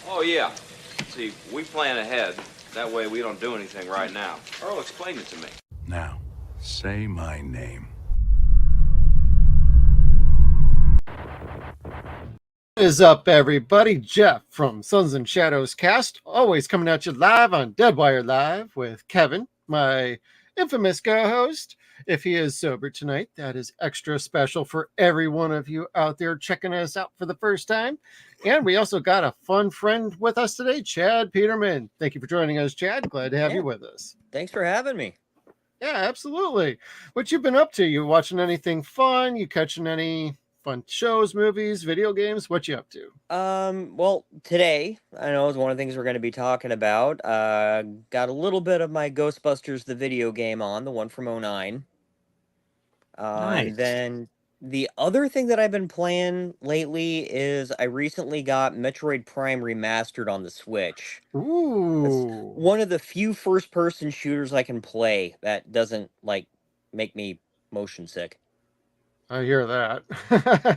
Oh, yeah. See, we plan ahead. That way we don't do anything right now. Earl, explain it to me. Now, say my name. What is up, everybody? Jeff from Suns and Shadows Cast, always coming at you live on Deadwire Live with Kevin, my infamous co-host. If he is sober tonight, that is extra special for every one of you out there checking us out for the first time. And we also got a fun friend with us today, Chad Peterman. Thank you for joining us, Chad. Glad to have you with us. Thanks for having me. Yeah, absolutely. What you been up to? You watching anything fun? You catching any fun shows, movies, video games? What you up to? Well, today, I know is one of the things we're going to be talking about. Got a little bit of my Ghostbusters, the video game on, the one from '09. Nice. And then the other thing that I've been playing lately is I recently got Metroid Prime Remastered on the Switch. Ooh. That's one of the few first-person shooters I can play that doesn't, like, make me motion sick. I hear that.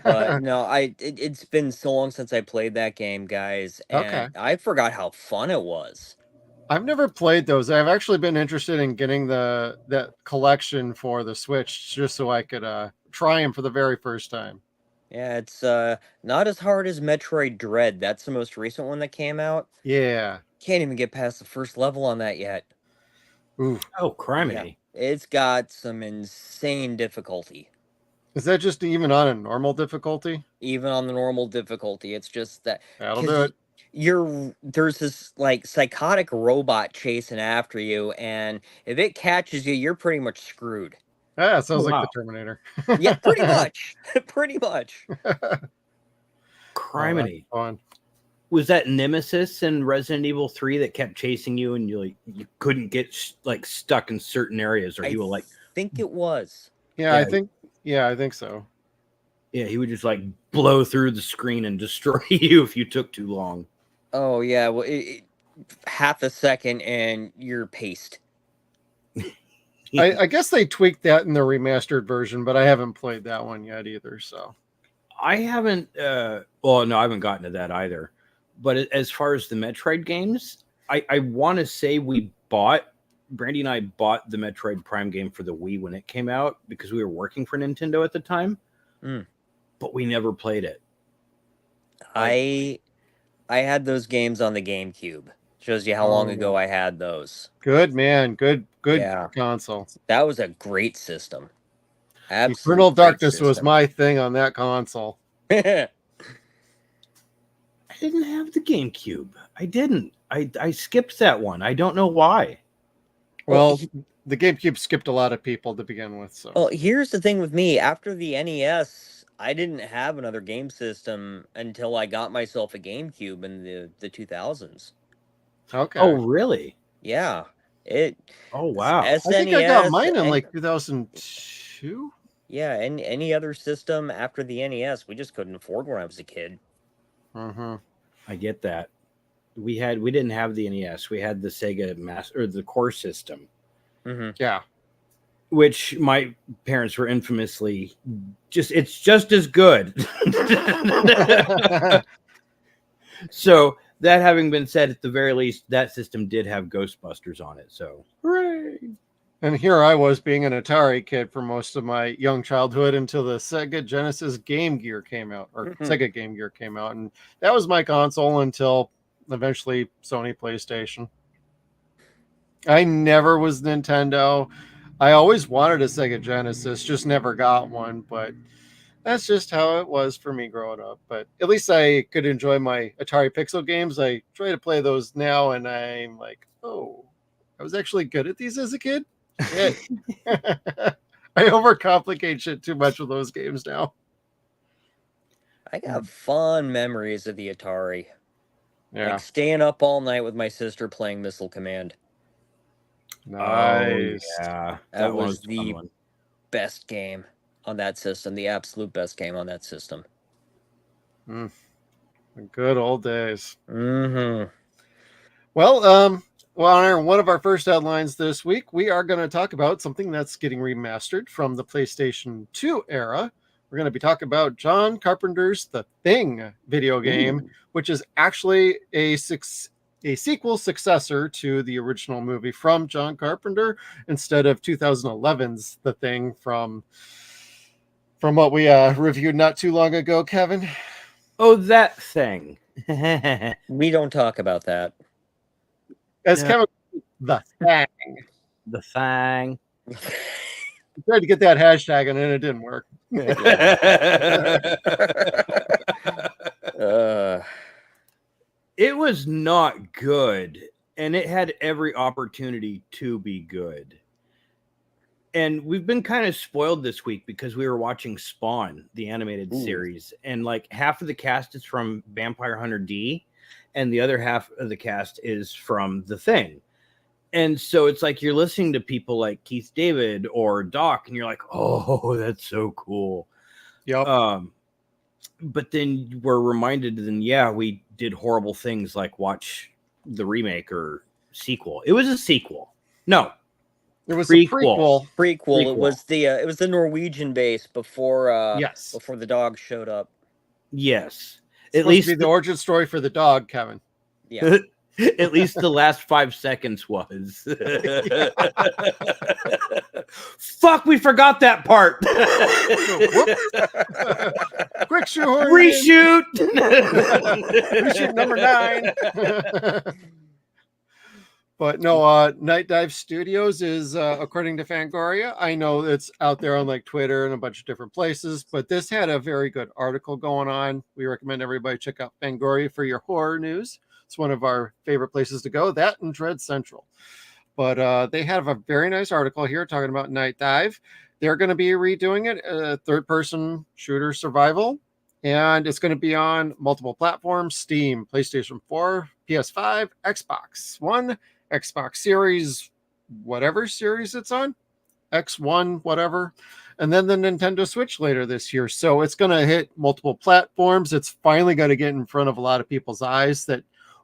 But no, it's been so long since I played that game, guys, and Okay. I forgot how fun it was. I've never played those. I've actually been interested in getting that collection for the Switch just so I could try them for the very first time. Yeah, it's not as hard as Metroid Dread. That's the most recent one that came out. Yeah. Can't even get past the first level on that yet. Ooh. Oh, criminy. Yeah, it's got some insane difficulty. Is that just even on a normal difficulty? Even on the normal difficulty, it's just that That'll do it. there's this like psychotic robot chasing after you, and if it catches you, you're pretty much screwed. Ah, sounds like wow. the Terminator. Yeah, pretty much. Pretty much. Criminy. Oh, fun. Was that Nemesis in Resident Evil 3 that kept chasing you and you couldn't get stuck in certain areas, or I he would think it was. Yeah, I think so. Yeah, he would just blow through the screen and destroy you if you took too long. Oh yeah, well, half a second and you're paste. I guess they tweaked that in the remastered version, but I haven't played that one yet either. So I haven't. Well, no, I haven't gotten to that either. But as far as the Metroid games, I want to say Brandy and I bought the Metroid Prime game for the Wii when it came out because we were working for Nintendo at the time, but we never played it. I had those games on the GameCube. Shows you how long ago I had those. good, man. Good Yeah. console. That was a great system. Absolute Eternal great Darkness was system. my thing on that console. I didn't have the GameCube. I didn't. I skipped that one. I don't know why. Well, the GameCube skipped a lot of people to begin with. So Well, here's the thing with me. After the NES, I didn't have another game system until I got myself a GameCube in the 2000s. okay. Oh, really? Yeah. Oh, wow. I think I got SNES mine in and- like 2002. Yeah, and any other system after the NES, we just couldn't afford when I was a kid. Mm-hmm. I get that. We didn't have the NES. We had the Sega Master or the Core system, Mm-hmm. Yeah. which my parents were infamously it's just as good. So that having been said, at the very least, that system did have Ghostbusters on it. So Hooray. And here I was being an Atari kid for most of my young childhood until the Sega Genesis Game Gear came out, or Sega Game Gear came out. And that was my console until eventually Sony PlayStation. I never was Nintendo. I always wanted a Sega Genesis, just never got one. But that's just how it was for me growing up. But at least I could enjoy my Atari Pixel games. I try to play those now, and I'm like, oh, I was actually good at these as a kid. Shit. I overcomplicate shit too much with those games now. I got fond memories of the Atari. Yeah. Like staying up all night with my sister playing Missile Command. Nice. Oh, yeah, That one was a fun the one. best game on that system. The absolute best game on that system. The good old days. Mm-hmm. Well, on one of our first headlines this week, we are going to talk about something that's getting remastered from the PlayStation 2 era, We're going to be talking about John Carpenter's The Thing video game, which is actually a sequel successor to the original movie from John Carpenter instead of 2011's The Thing from what we reviewed not too long ago, Kevin. Oh, that thing. We don't talk about that. As Yeah. Kevin, The Thing. The thing. I tried to get that hashtag and it didn't work. It was not good, and it had every opportunity to be good. And we've been kind of spoiled this week because we were watching Spawn, the animated series, and like half of the cast is from Vampire Hunter D, and the other half of the cast is from The Thing. And so it's like you're listening to people like Keith David or Doc, and you're like, oh, that's so cool. Yep. But then we're reminded, then yeah, we did horrible things like watch the remake or sequel. It was a sequel. No, It was prequel. a prequel. It was the Norwegian base before Yes. before the dogs showed up. Yes, At at least least the origin story for the dog, Kevin. Yeah. at least the last 5 seconds was. Fuck, we forgot that part. Quick shoehorn. Reshoot. Reshoot number 9. But no, Night Dive Studios is, according to Fangoria, I know it's out there on like Twitter and a bunch of different places, but this had a very good article going on. We recommend everybody check out Fangoria for your horror news. It's one of our favorite places to go, that and Dread Central. But they have a very nice article here talking about Night Dive. They're going to be redoing it, third-person shooter survival, and it's going to be on multiple platforms: Steam, PlayStation 4, PS5, Xbox One, Xbox Series, whatever series it's on, X1, whatever, and then the Nintendo Switch later this year. So it's going to hit multiple platforms. It's finally going to get in front of a lot of people's eyes that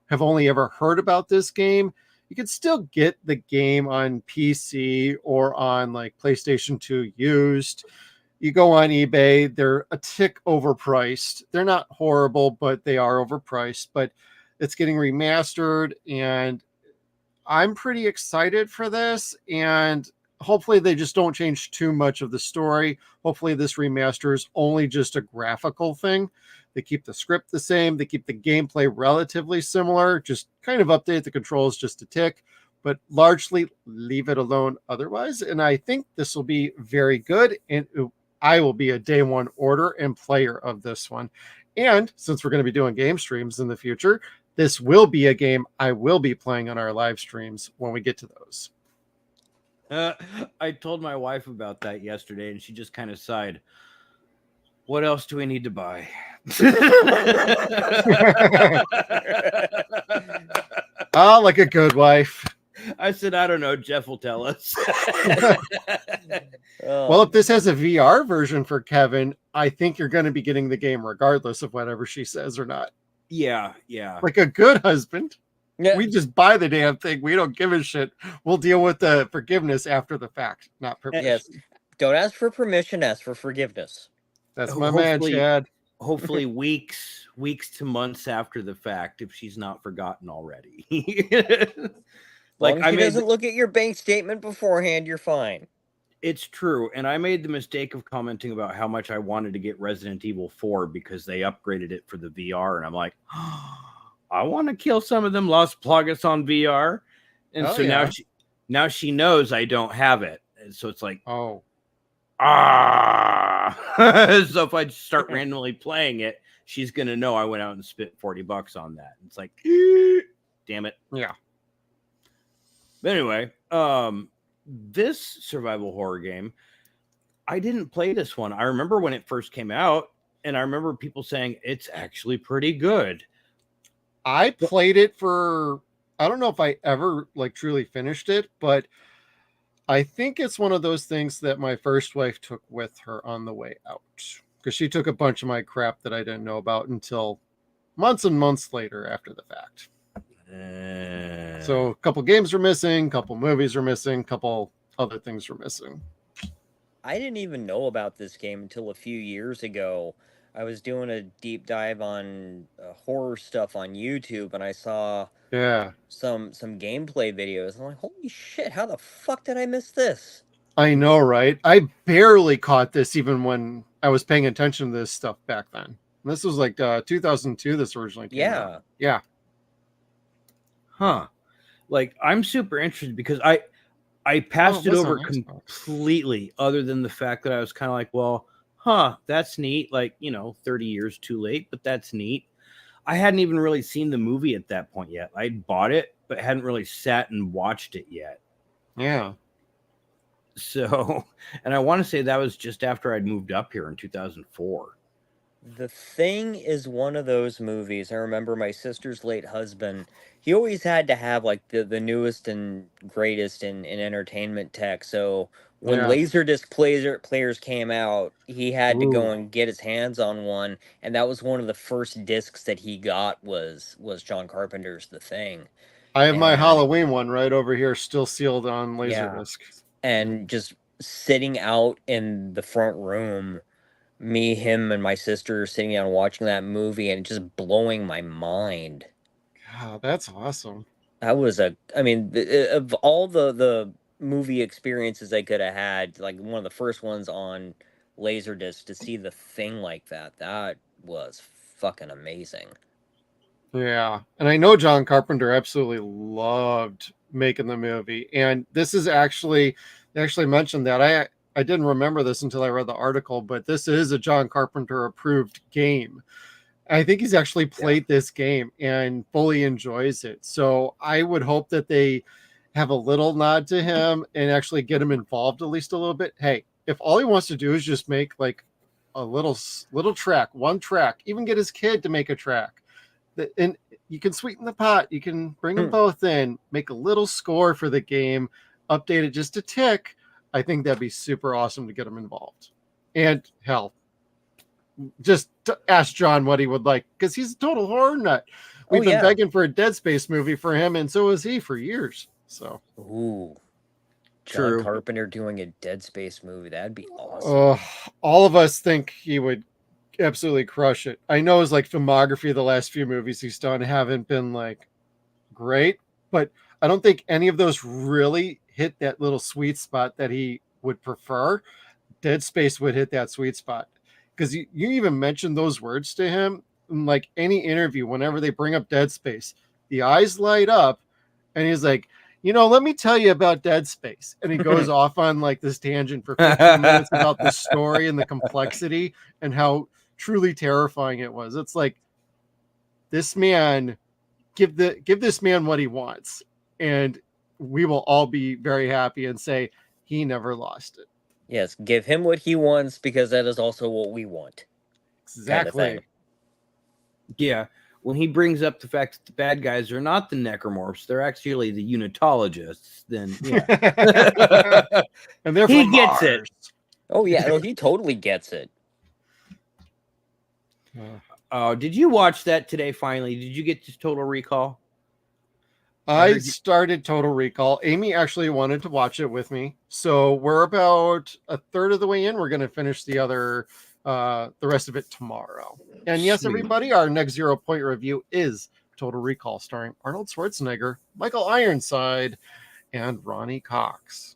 have only ever heard about this game. You can still get the game on PC or on like PlayStation 2 used. You go on eBay, they're a tick overpriced. They're not horrible, but they are overpriced. But it's getting remastered, and I'm pretty excited for this. And hopefully they just don't change too much of the story. Hopefully this remaster is only just a graphical thing. They keep the script the same. They keep the gameplay relatively similar. Just kind of update the controls just a tick, but largely leave it alone otherwise. And I think this will be very good. And I will be a day one order and player of this one. And since we're going to be doing game streams in the future, this will be a game I will be playing on our live streams when we get to those. I told my wife about that yesterday, and she just kind of sighed. What else do we need to buy? Oh, like a good wife. I said, I don't know. Jeff will tell us. Well, if this has a VR version for Kevin, I think you're going to be getting the game regardless of whatever she says or not. Yeah. Like a good husband. Yeah. We just buy the damn thing. We don't give a shit. We'll deal with the forgiveness after the fact, not permission. Yes. Don't ask for permission, ask for forgiveness. That's my man, Hopefully- Chad. Hopefully weeks to months after the fact, if she's not forgotten already. Like, if she doesn't look at your bank statement beforehand, you're fine. It's true. And I made the mistake of commenting about how much I wanted to get Resident Evil 4 because they upgraded it for the VR. And I'm like, I want to kill some of them Las Plagas on VR. And Oh, so yeah. now she knows I don't have it. And so it's like, Oh, so if I start randomly playing it, she's going to know I went out and spent $40 on that. It's like, damn it. yeah. But anyway, this survival horror game, I didn't play this one. I remember when it first came out, and I remember people saying it's actually pretty good. I played it for, I don't know if I ever like truly finished it, but I think it's one of those things that my first wife took with her on the way out, because she took a bunch of my crap that I didn't know about until months and months later after the fact. So a couple games were missing, couple movies were missing, couple other things were missing. I didn't even know about this game until a few years ago. I was doing a deep dive on horror stuff on YouTube, and I saw Yeah, some gameplay videos. I'm like, holy shit! How the fuck did I miss this? I know, right? I barely caught this even when I was paying attention to this stuff back then. And this was like 2002. This originally came out. Yeah. Huh. Like, I'm super interested because I passed it was over on Xbox. completely, other than the fact that I was kind of like, well, huh, that's neat. Like, 30 years too late, but that's neat. I hadn't even really seen the movie at that point yet. I'd bought it, but hadn't really sat and watched it yet. Yeah. So, and I want to say that was just after I'd moved up here in 2004. The Thing is one of those movies. I remember my sister's late husband. He always had to have like the newest and greatest in entertainment tech. So when Yeah. Laserdisc players came out, he had to Ooh. go and get his hands on one, and that was one of the first discs that he got was John Carpenter's The Thing. I have my And- Halloween one right over here, still sealed on Yeah. Laserdisc. And just sitting out in the front room, me, him, and my sister sitting down watching that movie and just blowing my mind. God, that's awesome. That was of all the movie experiences I could have had, like one of the first ones on Laserdisc, to see The Thing like that was fucking amazing. Yeah. And I know John Carpenter absolutely loved making the movie. And this is actually, they actually mentioned that. I didn't remember this until I read the article, but this is a John Carpenter approved game. I think he's actually played this game and fully enjoys it. So I would hope that they have a little nod to him and actually get him involved at least a little bit. Hey, if all he wants to do is just make like a little track, one track, even get his kid to make a track, and you can sweeten the pot. You can bring them both in, make a little score for the game, update it just a tick. I think that'd be super awesome to get him involved. And hell, just ask John what he would like, because he's a total horror nut. We've been begging for a Dead Space movie for him, and so is he for years. So, ooh, True. John Carpenter doing a Dead Space movie, that'd be awesome. all of us think he would absolutely crush it. I know his like filmography, the last few movies he's done haven't been like great, but I don't think any of those really hit that little sweet spot that he would prefer. Dead Space would hit that sweet spot, because you even mentioned those words to him in like any interview. Whenever they bring up Dead Space, the eyes light up, and he's like, let me tell you about Dead Space. And he goes off on like this tangent for 15 minutes about the story and the complexity and how truly terrifying it was. It's like, this man, give this man what he wants, and we will all be very happy and say he never lost it. Yes, give him what he wants, because that is also what we want. Exactly. Kind of thing. Yeah. When he brings up the fact that the bad guys are not the necromorphs, they're actually the unitologists, then yeah. And they're He from gets Mars. it. Oh yeah, no, he totally gets it. Oh, did you watch that today finally? Did you get to Total Recall? I started Total Recall. Amy actually wanted to watch it with me. So we're about a third of the way in. We're going to finish the rest of it tomorrow. And yes, Sweet. everybody, our next 0 Point review is Total Recall, starring Arnold Schwarzenegger, Michael Ironside, and Ronnie Cox,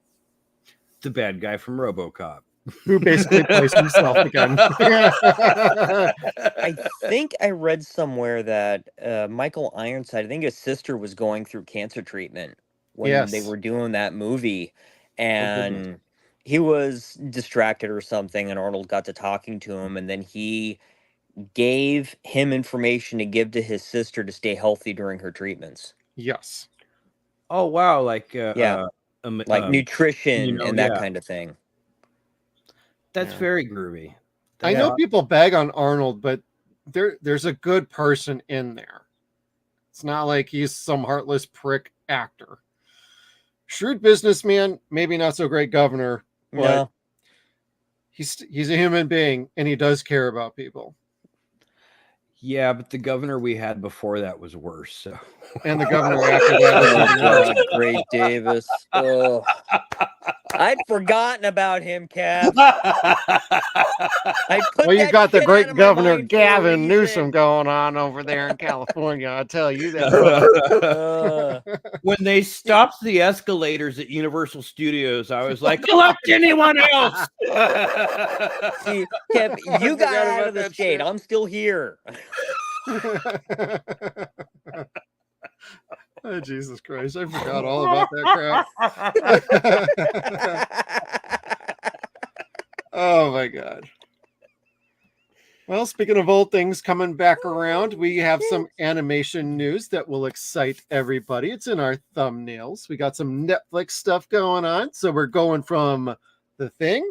The bad guy from RoboCop. who basically plays himself again. I think I read somewhere that Michael Ironside, I think his sister was going through cancer treatment when they Yes. were doing that movie, goodness. and he was distracted or something, and Arnold got to talking to him, and then he gave him information to give to his sister to stay healthy during her treatments. Yes. Oh wow, like Like nutrition and that yeah. kind of thing. That's Yeah. very groovy. I know people bag on Arnold, but there's a good person in there. It's not like he's some heartless prick actor. Shrewd businessman, maybe not so great governor, but No. he's a human being, and he does care about people. Yeah, but the governor we had before that was worse. So And the governor after that was Oh even worse. God, Great Davis. Oh. I'd forgotten about him, Kev. I put Well, you that got the shit out great of my Governor mind for a Gavin reason. Newsom going on over there in California. I'll tell you that. When they stopped the escalators at Universal Studios, I was like, elect anyone else. See, Kev, you got forgot out about of the that skate. shit. I'm still here. Oh, Jesus Christ. I forgot all about that crap. Oh, my God. Well, speaking of old things coming back around, we have some animation news that will excite everybody. It's in our thumbnails. We got some Netflix stuff going on. So we're going from The Thing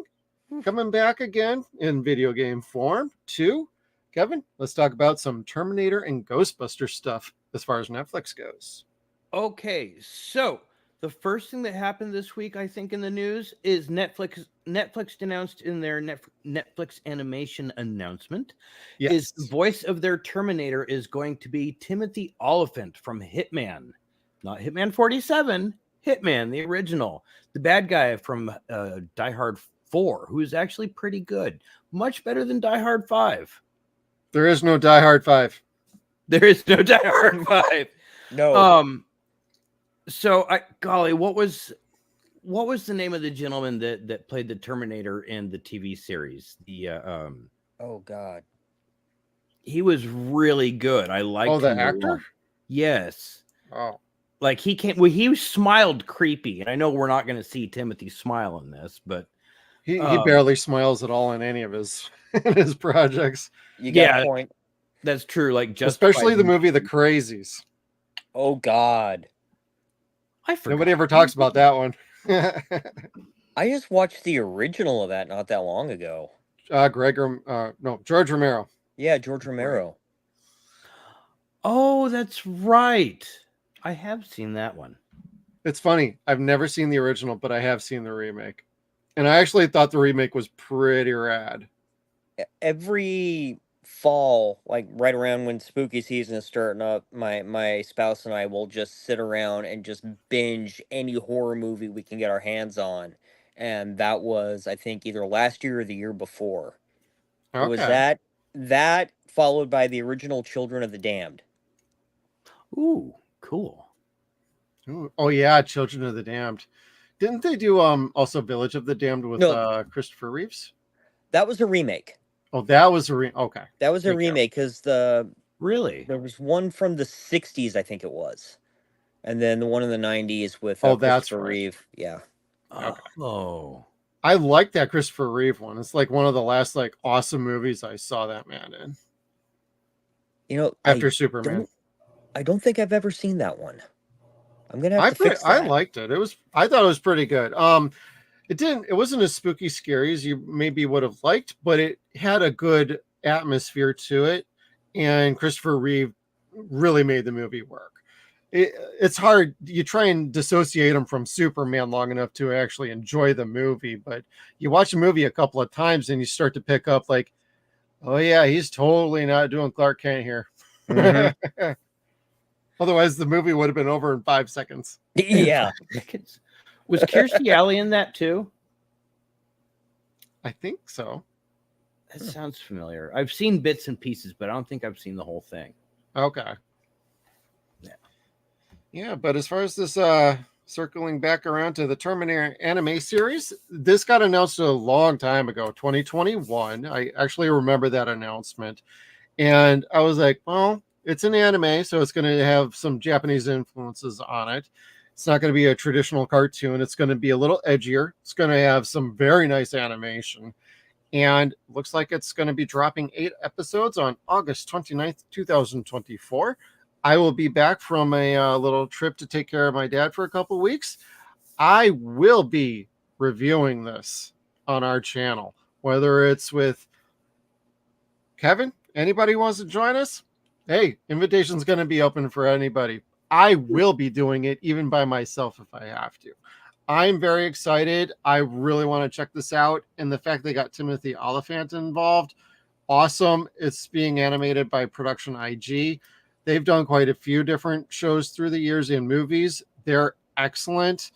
coming back again in video game form to Kevin. Let's talk about some Terminator and Ghostbusters stuff as far as Netflix goes. Okay, so the first thing that happened this week, I think, in the news is Netflix announced in their Netflix animation announcement is the voice of their Terminator is going to be Timothy Oliphant from Hitman, not Hitman 47, Hitman, the original, the bad guy from Die Hard 4, who is actually pretty good, much better than Die Hard 5. There is no Die Hard 5. There is no Die Hard 5. No. So, golly, what was the name of the gentleman that played the Terminator in the TV series? Oh God, he was really good. I liked. Oh, the him a actor? lot. Yes. Oh, Like he smiled creepy, and I know we're not going to see Timothy smile in this, but he barely smiles at all in any of his his projects. you got a point. That's true. Like Especially the movie The Crazies. Oh God, I forgot. Nobody ever talks about that one. I just watched the original of that not that long ago. George Romero. Yeah, George Romero. Oh, that's right. I have seen that one. It's funny. I've never seen the original, but I have seen the remake. And I actually thought the remake was pretty rad. Every fall, like right around when spooky season is starting up, my spouse and I will just sit around and just binge any horror movie we can get our hands on. And that was, I think, either last year or the year before. Okay. It was that followed by the original Children of the Damned. Ooh, cool. Ooh, oh yeah, Children of the Damned. Didn't they do also Village of the Damned with Christopher Reeves? That was a remake. Oh, that was a okay. That was a remake because there was one from the 60s, I think it was, and then the one in the 90s with Christopher Reeve. Yeah. Okay. Oh, I like that Christopher Reeve one. It's like one of the last like awesome movies I saw that man in. You know, after Superman. I don't think I've ever seen that one. I'm gonna have to fix that. I liked it. I thought it was pretty good. It wasn't as spooky scary as you maybe would have liked, but it had a good atmosphere to it, and Christopher Reeve really made the movie work. It's hard. You try and dissociate him from Superman long enough to actually enjoy the movie, but you watch the movie a couple of times and you start to pick up like, oh yeah, he's totally not doing Clark Kent here. Mm-hmm. Otherwise, the movie would have been over in 5 seconds. Yeah. Was Kirstie Alley in that too? I think so. That sounds familiar. I've seen bits and pieces, but I don't think I've seen the whole thing. Okay. Yeah, but as far as this circling back around to the Terminator anime series, this got announced a long time ago, 2021. I actually remember that announcement. And I was like, well, it's an anime, so it's going to have some Japanese influences on it. It's not going to be a traditional cartoon. It's going to be a little edgier. It's going to have some very nice animation. And looks like it's going to be dropping 8 episodes on August 29th, 2024. I will be back from a little trip to take care of my dad for a couple weeks. I will be reviewing this on our channel, whether it's with Kevin, anybody who wants to join us. Hey, invitation's going to be open for anybody. I will be doing it even by myself if I have to. I'm very excited. I really want to check this out. And the fact they got Timothy Oliphant involved, awesome. It's being animated by Production IG. They've done quite a few different shows through the years and movies. They're excellent.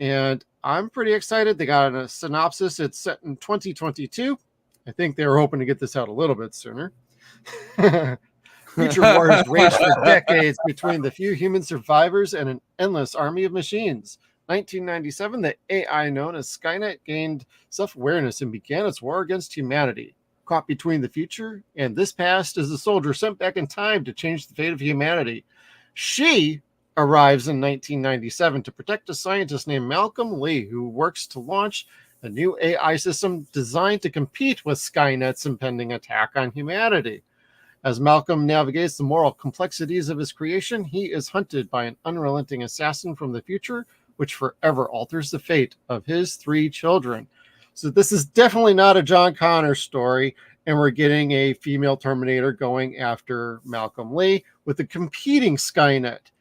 And I'm pretty excited. They got a synopsis. It's set in 2022. I think they were hoping to get this out a little bit sooner. Future wars raged for decades between the few human survivors and an endless army of machines. 1997, the AI known as Skynet gained self-awareness and began its war against humanity. Caught between the future and this past is a soldier sent back in time to change the fate of humanity. She arrives in 1997 to protect a scientist named Malcolm Lee, who works to launch a new AI system designed to compete with Skynet's impending attack on humanity. As Malcolm navigates the moral complexities of his creation, he is hunted by an unrelenting assassin from the future, which forever alters the fate of his 3 children. So this is definitely not a John Connor story, and we're getting a female Terminator going after Malcolm Lee with a competing Skynet.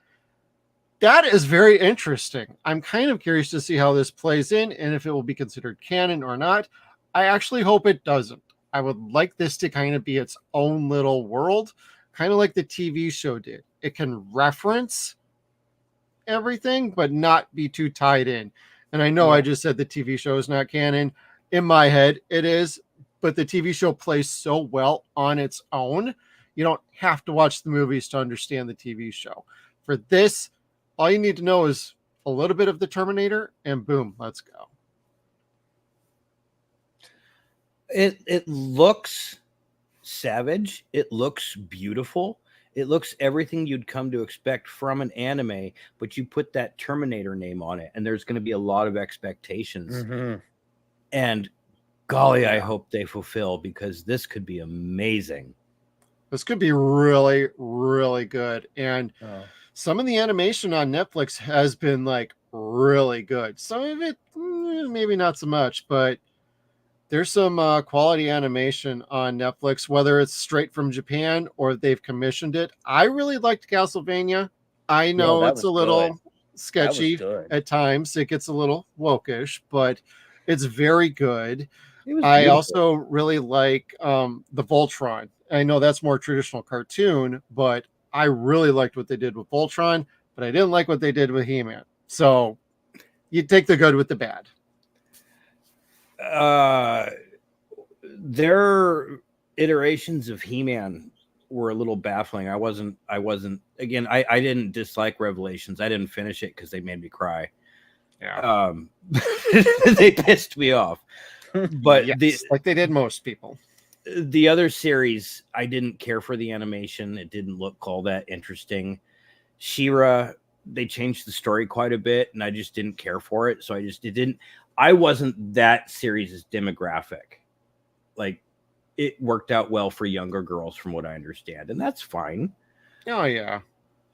That is very interesting. I'm kind of curious to see how this plays in and if it will be considered canon or not. I actually hope it doesn't. I would like this to kind of be its own little world, kind of like the TV show did. It can reference everything, but not be too tied in. And I know I just said the TV show is not canon. In my head, it is, but the TV show plays so well on its own. You don't have to watch the movies to understand the TV show. For this, all you need to know is a little bit of the Terminator, and boom, let's go. It looks savage. It looks beautiful. It looks everything you'd come to expect from an anime, but you put that Terminator name on it, and there's going to be a lot of expectations. Mm-hmm. And golly, I hope they fulfill, because this could be amazing. This could be really, really good. And some of the animation on Netflix has been like really good. Some of it, maybe not so much, but there's some quality animation on Netflix, whether it's straight from Japan or they've commissioned it. I really liked Castlevania. I know it's a little sketchy at times. It gets a little wokish, but it's very good. I also really like the Voltron. I know that's more traditional cartoon, but I really liked what they did with Voltron, but I didn't like what they did with He-Man. So you take the good with the bad. Their iterations of He-Man were a little baffling. I wasn't again, I didn't dislike Revelations. I didn't finish it because they made me cry. Yeah. They pissed me off. But yes, like they did most people. The other series, I didn't care for the animation. It didn't look all that interesting. She-Ra, they changed the story quite a bit, and I just didn't care for it. So I wasn't that series' demographic. Like, it worked out well for younger girls, from what I understand, and that's fine. Oh yeah.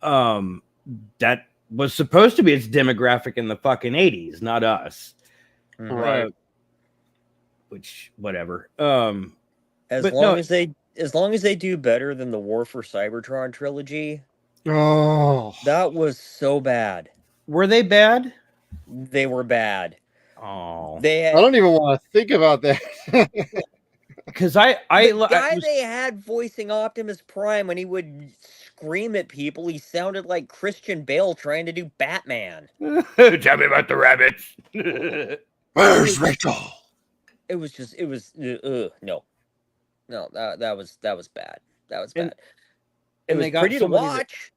That was supposed to be its demographic in the fucking 80s, not us. Right. Which, whatever. As long as they do better than the War for Cybertron trilogy. Oh, that was so bad. Were they bad? They were bad. Oh, I don't even want to think about that. Because the guy they had voicing Optimus Prime, when he would scream at people, he sounded like Christian Bale trying to do Batman. Tell me about the rabbits. Where's Rachel? It was no, that was bad. That was bad. It was pretty to watch.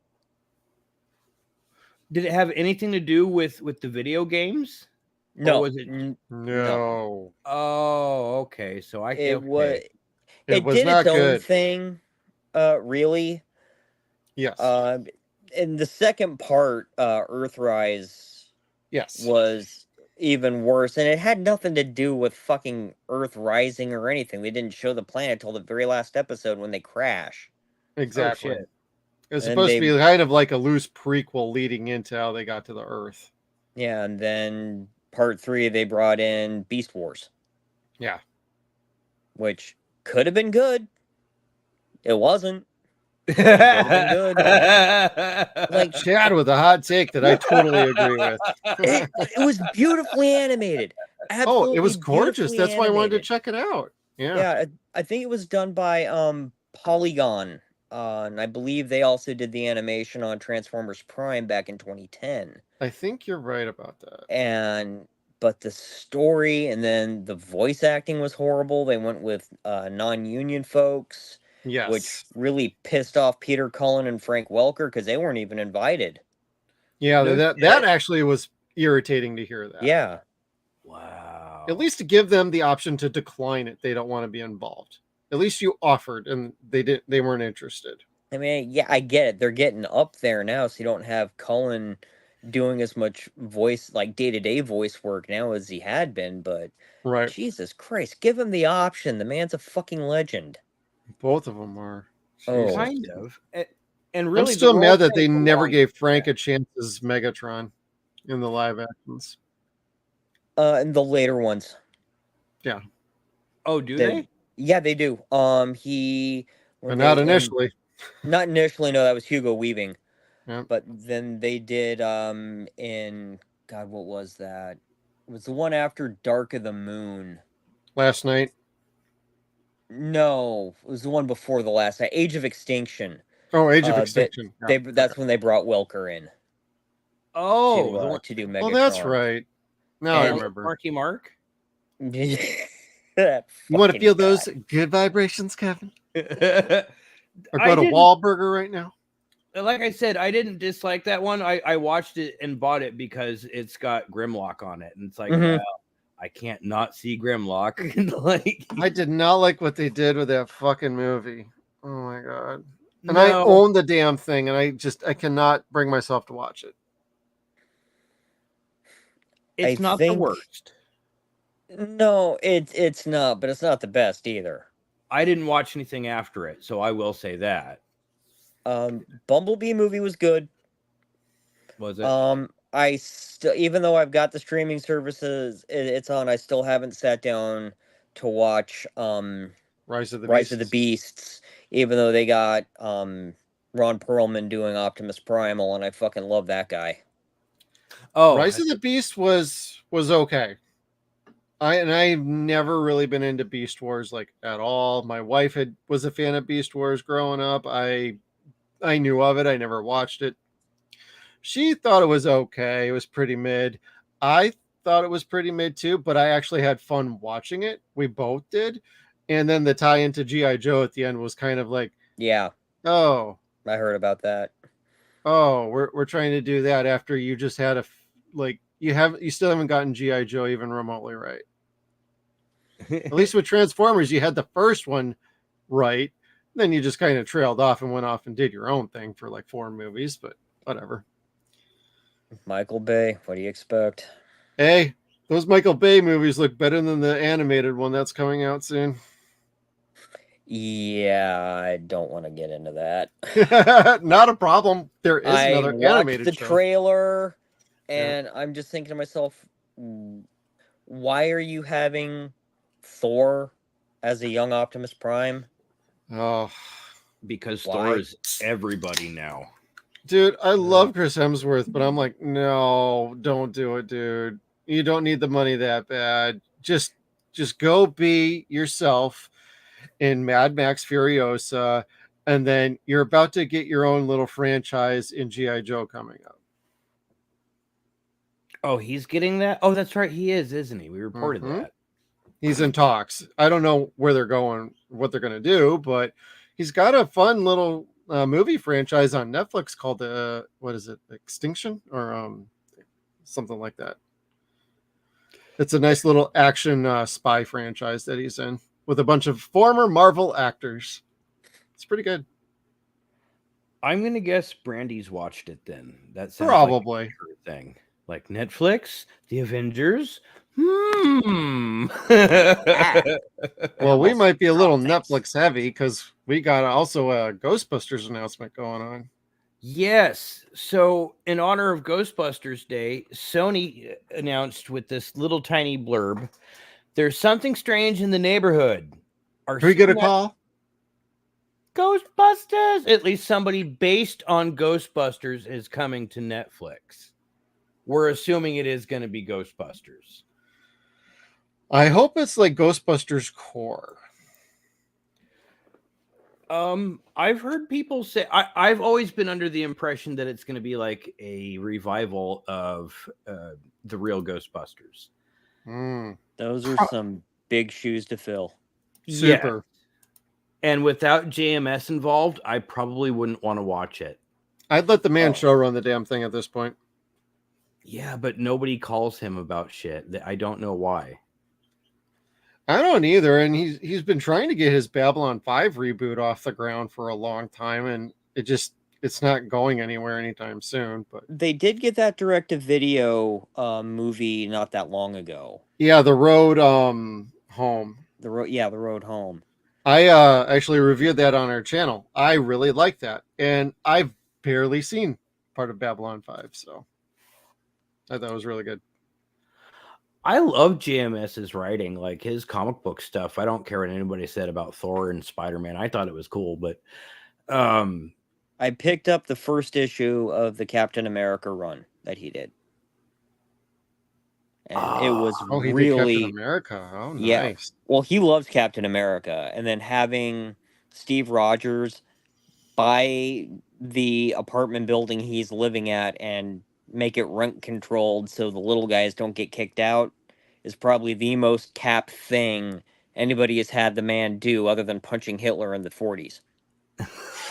Did it have anything to do with the video games? No, was it? No. Oh, okay. So it was not its own good. thing. Really. Yes. In the second part, Earthrise, yes, was even worse, and it had nothing to do with fucking Earth rising or anything. They didn't show the planet till the very last episode when they crash. Exactly. Oh, shit. It was supposed to be kind of like a loose prequel leading into how they got to the Earth. Yeah, and then part 3, they brought in Beast Wars. Yeah. Which could have been good. It wasn't. It could have been good. Like Chad with a hot take that I totally agree with. It was beautifully animated. Absolutely it was gorgeous. That's beautifully why I wanted to animated. check it out. Yeah. Yeah, I think it was done by Polygon. And I believe they also did the animation on Transformers Prime back in 2010. I think you're right about that. but the story and then the voice acting was horrible. They went with non-union folks, which Yes. really pissed off Peter Cullen and Frank Welker because they weren't even invited. Yeah, No that shit. actually was irritating to hear that. Yeah. Wow. At least to give them the option to decline it. They don't want to be involved. At least you offered and they weren't interested. I mean, yeah, I get it. They're getting up there now, so you don't have Cullen doing as much voice, like day-to-day voice work now as he had been, but Right. Jesus Christ, give him the option. The man's a fucking legend. Both of them are. Oh. Jesus. Kind of. And really, I'm still the mad role that they plays never along- gave Frank a chance as Megatron in the live actions. And the later ones. Oh, do They- they? Yeah, they do. He But not initially. Not initially, no, that was Hugo Weaving. Yeah. But then they did in God, what was that? It was the one after Dark of the Moon. Last night. No, it was the one before the last. Age of Extinction. Oh, Age of They- Extinction. Yeah. They that's when they brought Welker in Oh, to, the one- to do Megatron. Oh, that's right. Now I And- remember. Marky Mark. That You want to fucking feel guy. those good vibrations, Kevin? Like Or go to Wahlburger right now? I said, I didn't dislike that one. I watched it and bought it because it's got Grimlock on it, and it's like, Mhm. well, I can't not see Grimlock. Like, I did not like what they did with that fucking movie. Oh my god. And I no. own the damn thing, and I cannot bring myself to watch it. It's I not the think- worst. No, it's not, but it's not the best either. I didn't watch anything after it, so I will say that. Bumblebee movie was good. Was it? I still, even though I've got the streaming services it's on, I still haven't sat down to watch Rise of the Rise of the Beasts. Beasts, even though they got Ron Perlman doing Optimus Primal, and I fucking love that guy. Oh, Rise of the Beast was okay. I've never really been into Beast Wars like at all. My wife was a fan of Beast Wars growing up. I knew of it. I never watched it. She thought it was okay. It was pretty mid. I thought it was pretty mid too, but I actually had fun watching it. We both did. And then the tie into G.I. Joe at the end was kind of like, Yeah, oh, I heard about that. we're trying to do that after you just had you still haven't gotten G.I. Joe even remotely right. At least with Transformers, you had the first one right. Then you just kind of trailed off and went off and did your own thing for like 4 movies, but whatever. Michael Bay, what do you expect? Hey, those Michael Bay movies look better than the animated one that's coming out soon. Yeah, I don't want to get into that. Not a problem. There is I another watched animated the show. trailer, and I'm just thinking to myself, why are you having Thor as a young Optimus Prime? Oh, because Why? Thor is everybody now. dude, I love Chris Hemsworth, but I'm like, no, don't do it, dude. You don't need the money that bad. Just go be yourself in Mad Max Furiosa, and then you're about to get your own little franchise in G.I. Joe coming up. Oh, he's getting that? Oh, that's right. He is, isn't he? We reported Mhm. that. He's in talks. I don't know where they're going, what they're going to do, but he's got a fun little movie franchise on Netflix called what is it, Extinction or something like that. It's a nice little action spy franchise that he's in with a bunch of former Marvel actors. It's pretty good. I'm going to guess Brandy's watched it then. That sounds Probably. like her thing. Like Netflix, The Avengers. Well, we might be a little thanks. Netflix heavy because we got also a Ghostbusters announcement going on. Yes. So, in honor of Ghostbusters Day, Sony announced with this little tiny blurb, there's something strange in the neighborhood. Are Can we get a some- call? Ghostbusters? At least somebody based on Ghostbusters is coming to Netflix. We're assuming it is going to be Ghostbusters. I hope it's like Ghostbusters Core. I've heard people say I've always been under the impression that it's going to be like a revival of the real Ghostbusters. Those are some big shoes to fill. Super. Yeah. And without JMS involved, I probably wouldn't want to watch it. I'd let the man show run the damn thing at this point. Yeah, but nobody calls him about shit. I don't know why. I don't either, and he's been trying to get his Babylon 5 reboot off the ground for a long time, and it's not going anywhere anytime soon. But they did get that direct-to-video movie not that long ago. Yeah, The Road Home. The Road Home. I actually reviewed that on our channel. I really like that, and I've barely seen part of Babylon 5, so I thought it was really good. I love JMS's writing, like his comic book stuff. I don't care what anybody said about Thor and Spider-Man. I thought it was cool, but I picked up the first issue of the Captain America run that he did. And it was he really did Captain America. Oh, nice. Yeah. Well, he loves Captain America, and then having Steve Rogers buy the apartment building he's living at and make it rent controlled so the little guys don't get kicked out is probably the most Cap thing anybody has had the man do other than punching Hitler in the 40s.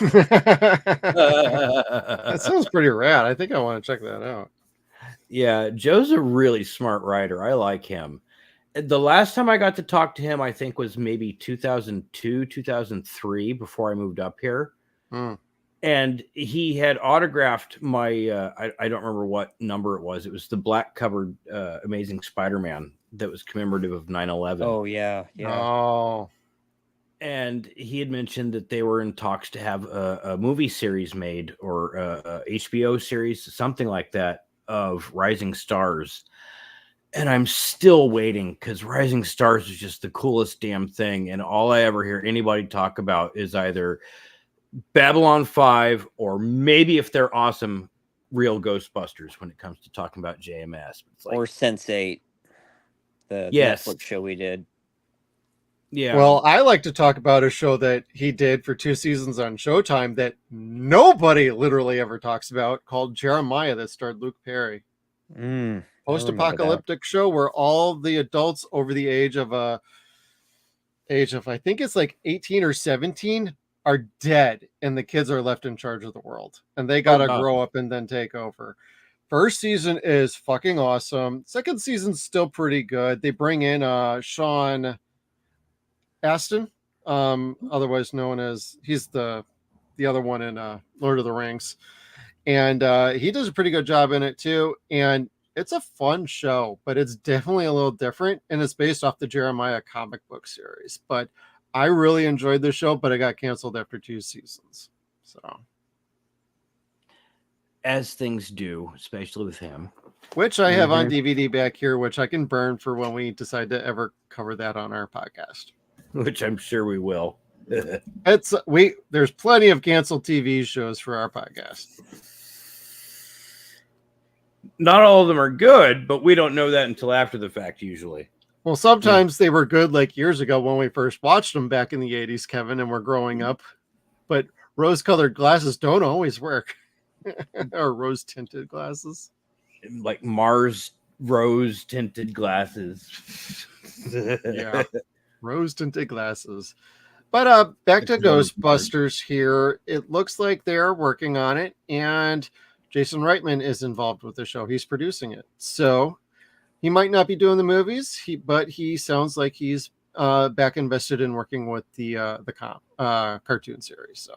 That sounds pretty rad. I think I want to check that out. Yeah, Joe's a really smart writer. I like him. The last time I got to talk to him, I think, was maybe 2002, 2003, before I moved up here. And he had autographed my, I don't remember what number it was. It was the black covered Amazing Spider-Man that was commemorative of 9/11. Oh, yeah. Oh. And he had mentioned that they were in talks to have a movie series made, or a HBO series, something like that, of Rising Stars. And I'm still waiting, because Rising Stars is just the coolest damn thing. And all I ever hear anybody talk about is either Babylon 5 or maybe, if they're awesome, real Ghostbusters when it comes to talking about JMS. It's like, or Sense8, the Netflix show we did. Yeah. Well, I like to talk about a show that he did for 2 seasons on Showtime that nobody literally ever talks about, called Jeremiah, that starred Luke Perry. Post-apocalyptic show where all the adults over the age of I think it's like 18 or 17 are dead, and the kids are left in charge of the world, and they gotta grow up and then take over. First season is fucking awesome. Second season's still pretty good. They bring in Sean Astin, otherwise known as, he's the other one in Lord of the Rings, and he does a pretty good job in it too. And it's a fun show, but it's definitely a little different, and it's based off the Jeremiah comic book series. But I really enjoyed the show, but it got canceled after 2 seasons. So, as things do, especially with him, which I have on DVD back here, which I can burn for when we decide to ever cover that on our podcast. Which I'm sure we will. There's plenty of canceled TV shows for our podcast. Not all of them are good, but we don't know that until after the fact, usually. Well, sometimes they were good, like years ago when we first watched them back in the 80s, Kevin, and we're growing up. But rose-colored glasses don't always work. Or rose-tinted glasses. Like Mars rose-tinted glasses. Yeah. Rose-tinted glasses. But back to Ghostbusters here. It looks like they're working on it, and Jason Reitman is involved with the show. He's producing it. So he might not be doing the movies, but he sounds like he's back invested in working with the cartoon series. So,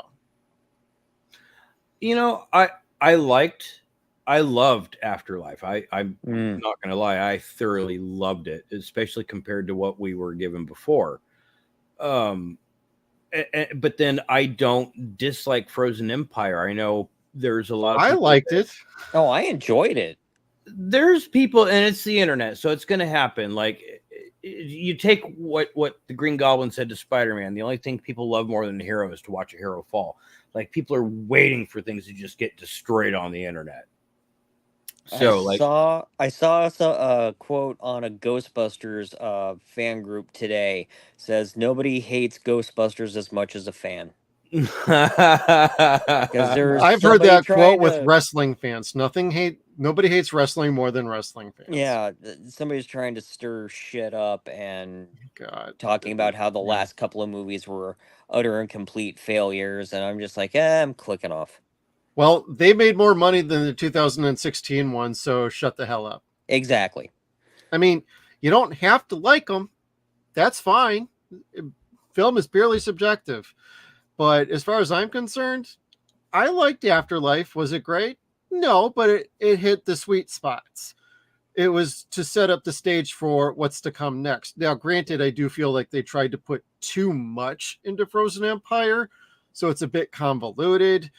you know, I loved Afterlife. I'm not going to lie. I thoroughly loved it, especially compared to what we were given before. But then I don't dislike Frozen Empire. I know there's a lot of I liked it. Oh, I enjoyed it. There's people, and it's the internet, so it's going to happen. Like, you take what the Green Goblin said to Spider-Man. The only thing people love more than a hero is to watch a hero fall. Like, people are waiting for things to just get destroyed on the internet. So, I saw a quote on a Ghostbusters fan group today. Says nobody hates Ghostbusters as much as a fan. I've heard that quote with wrestling fans. Nobody hates wrestling more than wrestling fans. Yeah, somebody's trying to stir shit up and God. talking about how the last couple of movies were utter and complete failures, and I'm just like, I'm clicking off. Well, they made more money than the 2016 one, so shut the hell up. Exactly. I mean, you don't have to like them. That's fine. Film is purely subjective. But as far as I'm concerned, I liked Afterlife. Was it great? No, but it hit the sweet spots. It was to set up the stage for what's to come next. Now, granted, I do feel like they tried to put too much into Frozen Empire, so it's a bit convoluted.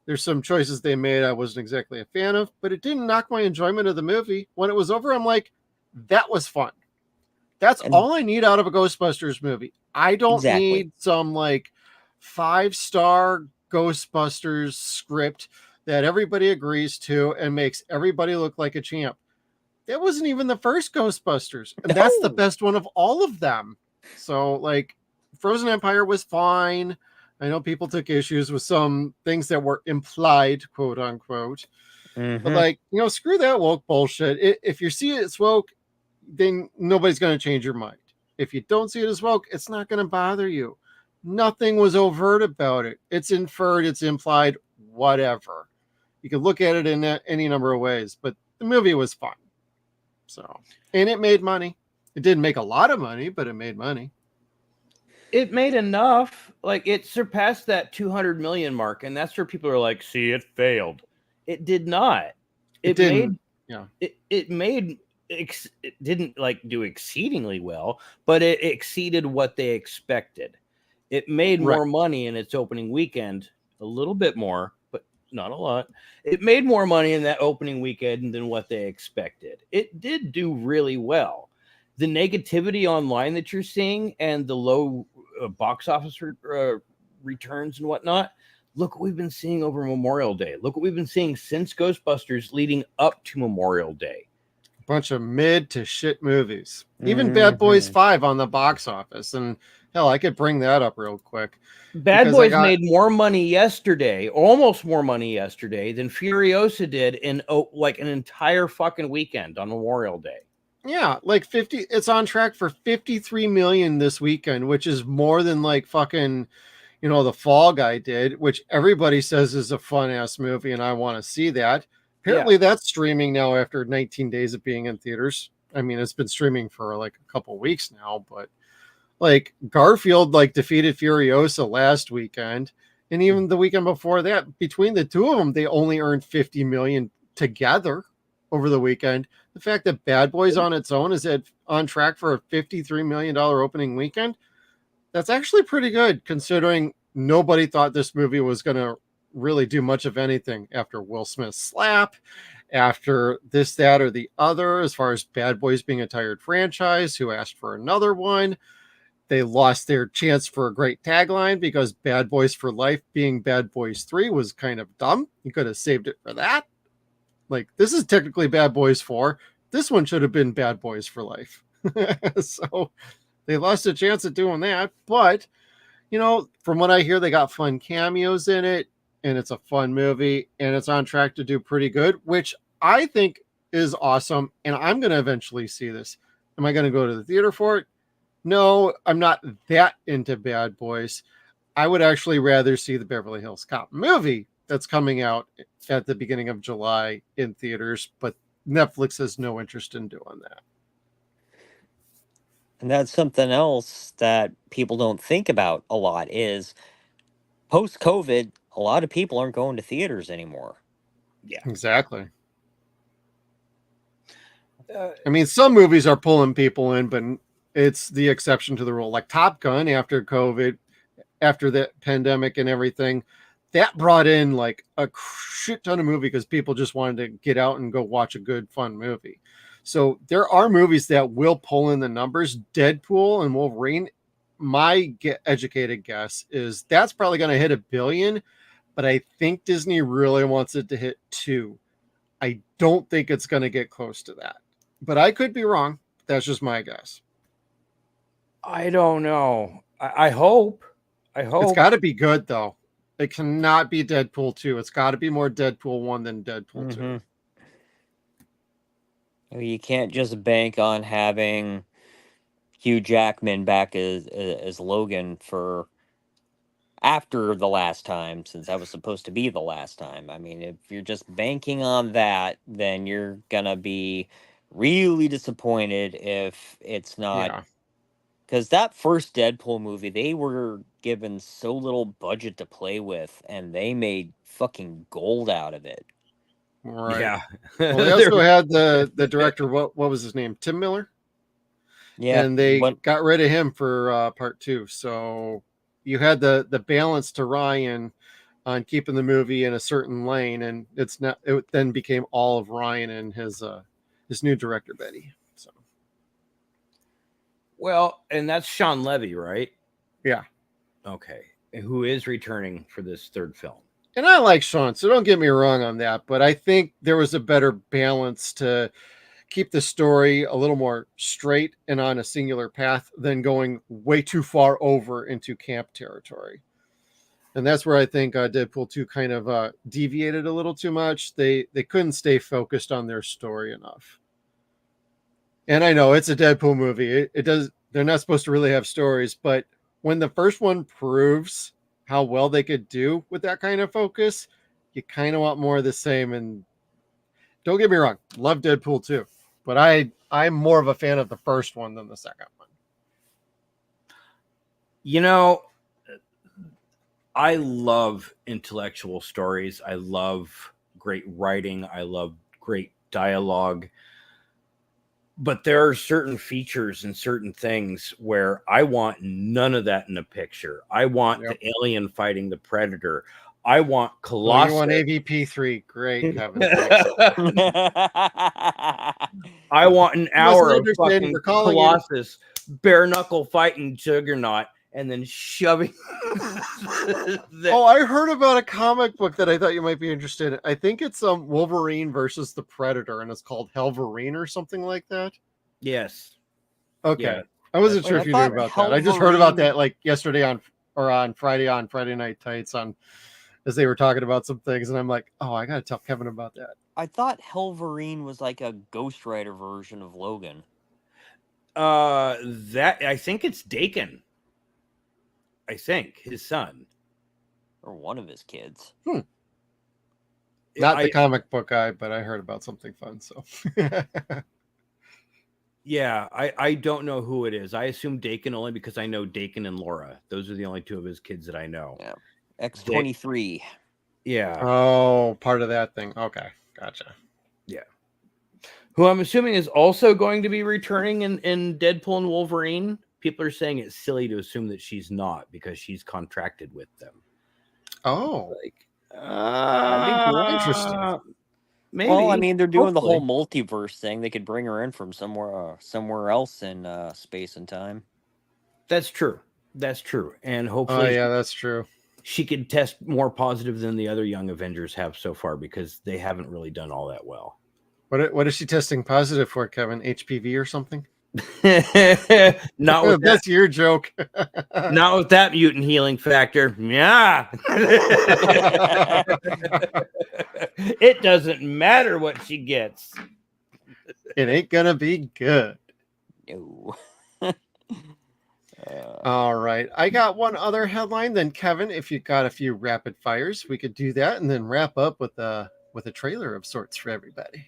There's some choices they made I wasn't exactly a fan of, but it didn't knock my enjoyment of the movie. When it was over, I'm like, that was fun. That's all I need out of a Ghostbusters movie. I don't need some like 5-star Ghostbusters script that everybody agrees to and makes everybody look like a champ. That wasn't even the first Ghostbusters, and that's the best one of all of them. So, like, Frozen Empire was fine. I know people took issues with some things that were implied, quote unquote. But, like, screw that woke bullshit. If you see it's woke, then nobody's going to change your mind. If you don't see it as woke, it's not going to bother you. Nothing was overt about it. It's inferred, it's implied, whatever. You can look at it in any number of ways, but the movie was fun. So, and it made money. It didn't make a lot of money, but it made money. It made enough. Like, it surpassed that 200 million mark, and that's where people are like, see, it failed. It did not. It didn't like do exceedingly well, but it exceeded what they expected. It made more money in its opening weekend, a little bit more, but not a lot. It made more money in that opening weekend than what they expected. It did do really well. The negativity online that you're seeing and the low box office returns and whatnot, look what we've been seeing over Memorial Day. Look what we've been seeing since Ghostbusters leading up to Memorial Day. Bunch of mid to shit movies. Even Bad Boys 5 on the box office. And hell, I could bring that up real quick. Bad Boys made more money yesterday, almost more money yesterday, than Furiosa did in like an entire fucking weekend on Memorial Day. Yeah, like 50. It's on track for 53 million this weekend, which is more than like fucking, the Fall Guy did, which everybody says is a fun ass movie, and I want to see that. Apparently, that's streaming now after 19 days of being in theaters. I mean, it's been streaming for like a couple weeks now, but like Garfield defeated Furiosa last weekend, and even the weekend before that, between the two of them, they only earned 50 million together over the weekend. The fact that Bad Boys on its own is on track for a $53 million opening weekend, that's actually pretty good considering nobody thought this movie was going to really do much of anything after Will Smith's slap, after this, that, or the other, as far as Bad Boys being a tired franchise who asked for another one. They lost their chance for a great tagline because Bad Boys for Life being Bad Boys 3 was kind of dumb. You could have saved it for that. Like, this is technically Bad Boys 4. This one should have been Bad Boys for Life. So they lost a chance at doing that. But, from what I hear, they got fun cameos in it, and it's a fun movie, and it's on track to do pretty good, which I think is awesome. And I'm going to eventually see this. Am I going to go to the theater for it? No, I'm not that into Bad Boys. I would actually rather see the Beverly Hills Cop movie that's coming out at the beginning of July in theaters, but Netflix has no interest in doing that. And that's something else that people don't think about a lot is post-COVID, a lot of people aren't going to theaters anymore. Yeah, exactly. I mean, some movies are pulling people in, but it's the exception to the rule. Like Top Gun after COVID, after the pandemic and everything, that brought in like a shit ton of movie because people just wanted to get out and go watch a good, fun movie. So there are movies that will pull in the numbers. Deadpool and Wolverine, my educated guess is that's probably going to hit $1 billion, but I think Disney really wants it to hit 2. I don't think it's going to get close to that, but I could be wrong. That's just my guess. I don't know. I hope. It's got to be good though. It cannot be Deadpool 2. It's got to be more Deadpool 1 than Deadpool 2. You can't just bank on having Hugh Jackman back as Logan for after the last time, since that was supposed to be the last time. I mean, if you're just banking on that, then you're gonna be really disappointed if it's not. Yeah. Because that first Deadpool movie, they were given so little budget to play with, and they made fucking gold out of it. Right. Yeah. Well, they also had the director. What was his name? Tim Miller. Yeah, And they but got rid of him for part 2. So you had the balance to Ryan on keeping the movie in a certain lane, and it then became all of Ryan and his new director Betty. So Well, and that's Sean Levy, right? yeah. Okay. Who is returning for this third film? And I like Sean, so don't get me wrong on that, but I think there was a better balance to keep the story a little more straight and on a singular path than going way too far over into camp territory. And that's where I think Deadpool 2 kind of deviated a little too much. They couldn't stay focused on their story enough. And I know it's a Deadpool movie. It does. They're not supposed to really have stories, but when the first one proves how well they could do with that kind of focus, you kind of want more of the same. And don't get me wrong, love Deadpool 2, but I'm more of a fan of the first one than the second one. You know, I love intellectual stories. I love great writing. I love great dialogue. But there are certain features and certain things where I want none of that in a picture. I want the alien fighting the predator. I want Colossus. You want AVP3. Great, Kevin. I want an hour of understand fucking we're calling Colossus bare knuckle fighting Juggernaut and then shoving. Oh, I heard about a comic book that I thought you might be interested in. I think it's Wolverine versus the Predator, and it's called Helverine or something like that. Yes. Okay. Yeah. I wasn't Wait, sure I if you knew thought about that. I just heard about Helverine- that like yesterday on Friday Night Tights as they were talking about some things, and I'm like, oh, I gotta tell Kevin about that. I thought Helverine was like a Ghost Rider version of Logan. That I think it's Dakin. I think his son Or one of his kids. Not the comic book guy, but I heard about something fun. So yeah, I don't know who it is. I assume Dakin only because I know Dakin and Laura. Those are the only two of his kids that I know. Yeah. X-23. Yeah. Oh, part of that thing. Okay, gotcha. Yeah. Who I'm assuming is also going to be returning in Deadpool and Wolverine. People are saying it's silly to assume that she's not because she's contracted with them. Oh, Like, that'd be cool. Interesting. Maybe. Well, I mean, they're doing the whole Hopefully. multiverse thing. They could bring her in from somewhere else in space and time. That's true. That's true. And Oh, hopefully yeah, that's true. she could test more positive than the other Young Avengers have so far because they haven't really done all that well. What is she testing positive for, Kevin? HPV or something? Not with That's your joke. not with that mutant healing factor. Yeah. It doesn't matter what she gets. It ain't gonna be good. No. All right. I got one other headline. Then Kevin, if you got a few rapid fires, we could do that and then wrap up with a trailer of sorts for everybody.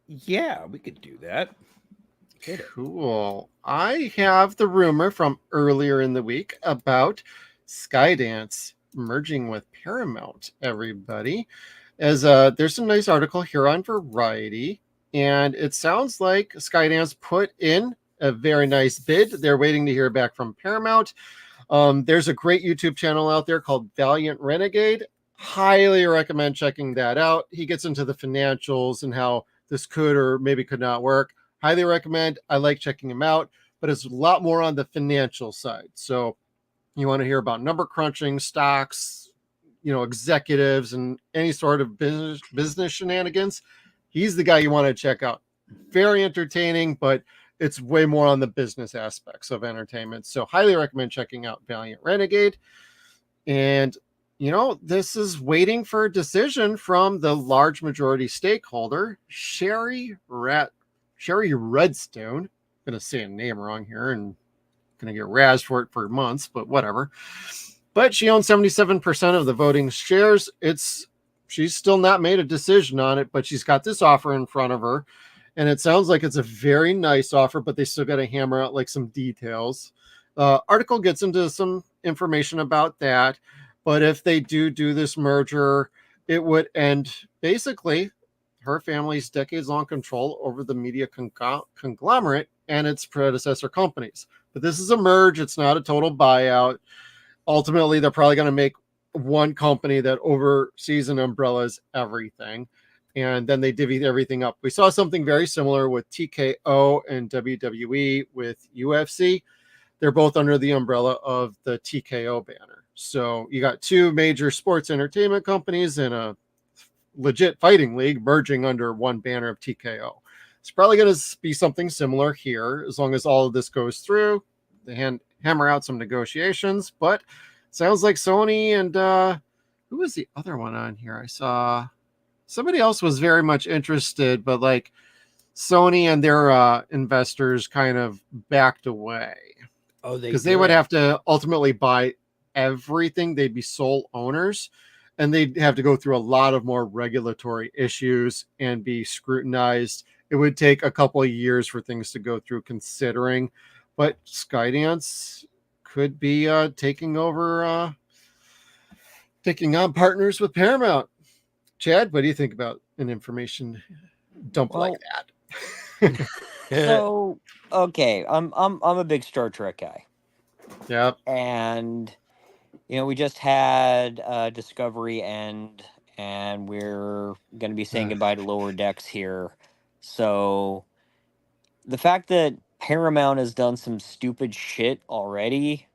Yeah, we could do that. Cool. I have the rumor from earlier in the week about Skydance merging with Paramount, everybody. As there's some nice article here on Variety, and it sounds like Skydance put in a very nice bid. They're waiting to hear back from Paramount. There's a great YouTube channel out there called Valiant Renegade. Highly recommend checking that out. He gets into the financials and how this could or maybe could not work. Highly recommend. I like checking him out, but it's a lot more on the financial side. So you want to hear about number crunching, stocks, executives, and any sort of business shenanigans. He's the guy you want to check out. Very entertaining, but it's way more on the business aspects of entertainment. So highly recommend checking out Valiant Renegade. And this is waiting for a decision from the large majority stakeholder, Sherry Redstone. I'm going to say a name wrong here and going to get razzed for it for months, but whatever. But she owns 77% of the voting shares. She's still not made a decision on it, but she's got this offer in front of her. And it sounds like it's a very nice offer, but they still got to hammer out like some details. Article gets into some information about that. But if they do this merger, it would end basically her family's decades-long control over the media conglomerate and its predecessor companies. But this is a merge. It's not a total buyout. Ultimately, they're probably going to make one company that oversees and umbrellas everything. And then they divvy everything up. We saw something very similar with TKO and WWE with UFC. They're both under the umbrella of the TKO banner. So you got two major sports entertainment companies and a legit fighting league merging under one banner of TKO. It's probably going to be something similar here as long as all of this goes through. They hammer out some negotiations, but sounds like Sony and who was the other one on here? I saw somebody else was very much interested, but like Sony and their investors kind of backed away. Oh, because they would have to ultimately buy everything. They'd be sole owners, and they'd have to go through a lot of more regulatory issues and be scrutinized. It would take a couple of years for things to go through considering, but Skydance could be taking on partners with Paramount. Chad, what do you think about an information dump like that? So, okay, I'm a big Star Trek guy. Yep. And we just had Discovery end, and we're going to be saying goodbye to Lower Decks here. So the fact that Paramount has done some stupid shit already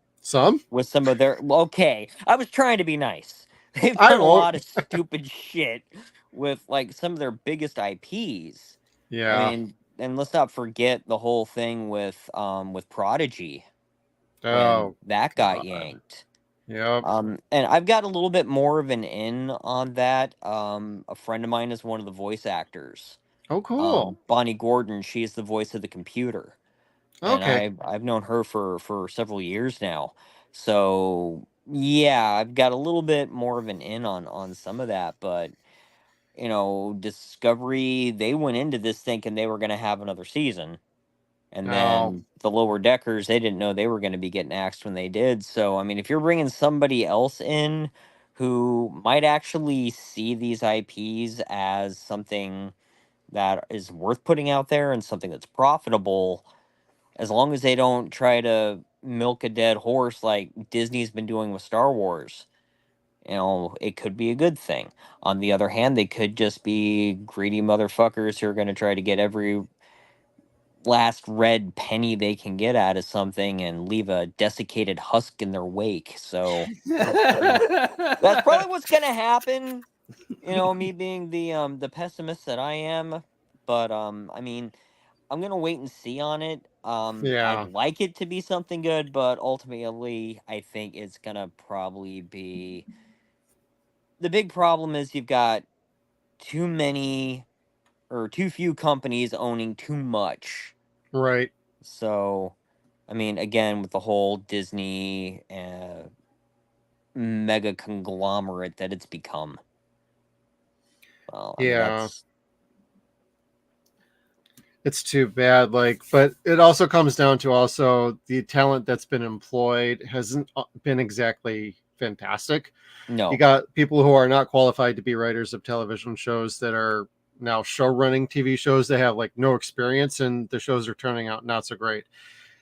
with some of their I was trying to be nice. They've done a lot of stupid shit with like some of their biggest IPs. Yeah. I mean, and let's not forget the whole thing with Prodigy. When that got yanked. Yep. And I've got a little bit more of an in on that. A friend of mine is one of the voice actors. Oh, cool. Bonnie Gordon, she's the voice of the computer. Okay. And I've known her for several years now. So yeah, I've got a little bit more of an in on some of that, but Discovery, they went into this thinking they were going to have another season. And then the Lower Deckers, they didn't know they were going to be getting axed when they did. So, I mean, if you're bringing somebody else in who might actually see these IPs as something that is worth putting out there and something that's profitable, as long as they don't try to milk a dead horse like Disney's been doing with Star Wars, it could be a good thing. On the other hand, they could just be greedy motherfuckers who are going to try to get every last red penny they can get out of something and leave a desiccated husk in their wake. So that's probably what's gonna happen. Me being the pessimist that I am. But I mean, I'm gonna wait and see on it. Yeah. I'd like it to be something good, but ultimately I think it's gonna probably be the big problem is you've got too many or too few companies owning too much. Right. So, I mean, again, with the whole Disney mega conglomerate that it's become. Well, I mean, it's too bad. But it also comes down to the talent that's been employed hasn't been exactly fantastic. No. You got people who are not qualified to be writers of television shows that are now show running TV shows. They have no experience, and the shows are turning out not so great.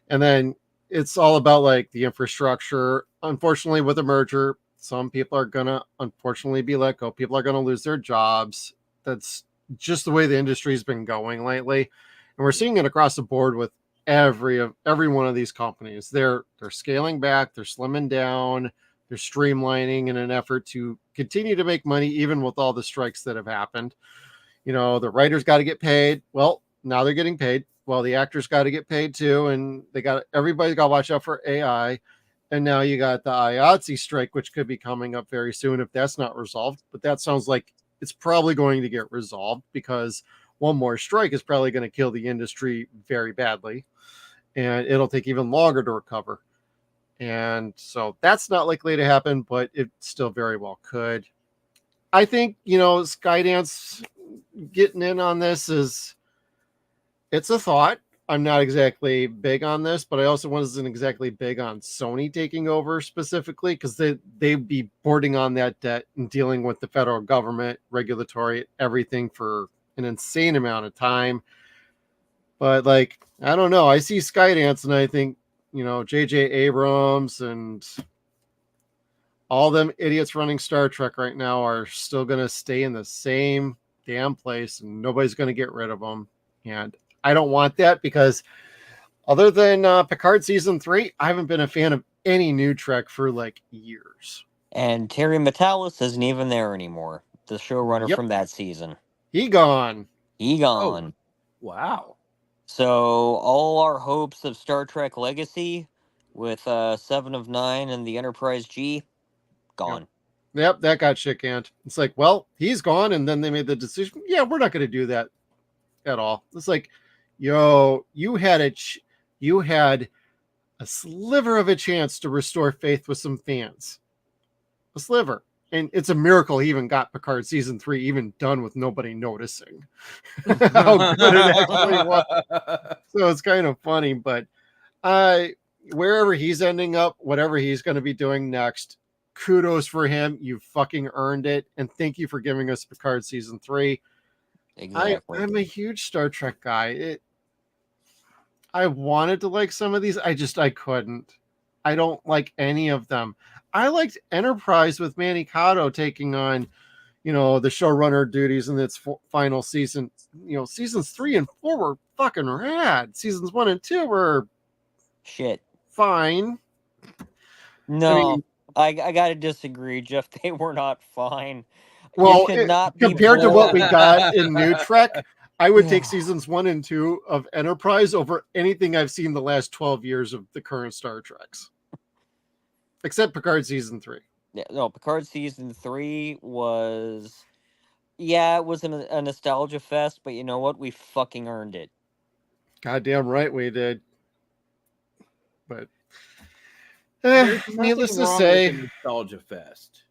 And then it's all about the infrastructure. Unfortunately, with a merger, some people are gonna unfortunately be let go. People are gonna lose their jobs. That's just the way the industry's been going lately, and we're seeing it across the board with every one of these companies. They're scaling back. They're slimming down. They're streamlining in an effort to continue to make money, even with all the strikes that have happened. The writers got to get paid. Well, now they're getting paid. Well, the actors got to get paid too, and everybody's got to watch out for AI. And now you got the IATSE strike, which could be coming up very soon if that's not resolved. But that sounds like it's probably going to get resolved, because one more strike is probably going to kill the industry very badly. And it'll take even longer to recover. And so that's not likely to happen, but it still very well could. I think, Skydance getting in on this it's a thought. I'm not exactly big on this, but I also wasn't exactly big on Sony taking over specifically, because they'd be boarding on that debt and dealing with the federal government, regulatory, everything for an insane amount of time. But I don't know. I see Skydance and I think, J.J. Abrams and all them idiots running Star Trek right now are still going to stay in the same damn place, and nobody's going to get rid of them. And I don't want that, because other than Picard season 3, I haven't been a fan of any new Trek for years. And Terry Matalas isn't even there anymore. The showrunner from that season. He gone. He gone. Oh, wow. So all our hopes of Star Trek Legacy with 7 of 9 and the Enterprise G, gone. Yep, that got shit canned. It's like, well, he's gone, and then they made the decision, yeah, we're not going to do that at all. It's like, yo, you had a sliver of a chance to restore faith with some fans. A sliver. And it's a miracle he even got Picard season 3 even done with nobody noticing how good it actually was. So it's kind of funny, but wherever he's ending up, whatever he's going to be doing next, kudos for him. You fucking earned it. And thank you for giving us Picard season 3. Exactly. I'm a huge Star Trek guy. I wanted to like some of these. I couldn't. I don't like any of them. I liked Enterprise with Manny Cotto taking on, the showrunner duties in its final season. Seasons 3 and 4 were fucking rad. Seasons 1 and 2 were shit. Fine. No, I gotta disagree, Jeff. They were not fine. Well, compared to what we got in New Trek, I would take seasons 1 and 2 of Enterprise over anything I've seen the last 12 years of the current Star Treks. Except Picard season 3. Yeah, no, Picard season 3 was... Yeah, it was a nostalgia fest, but you know what? We fucking earned it. Goddamn right we did. But... needless to say... Nostalgia fest.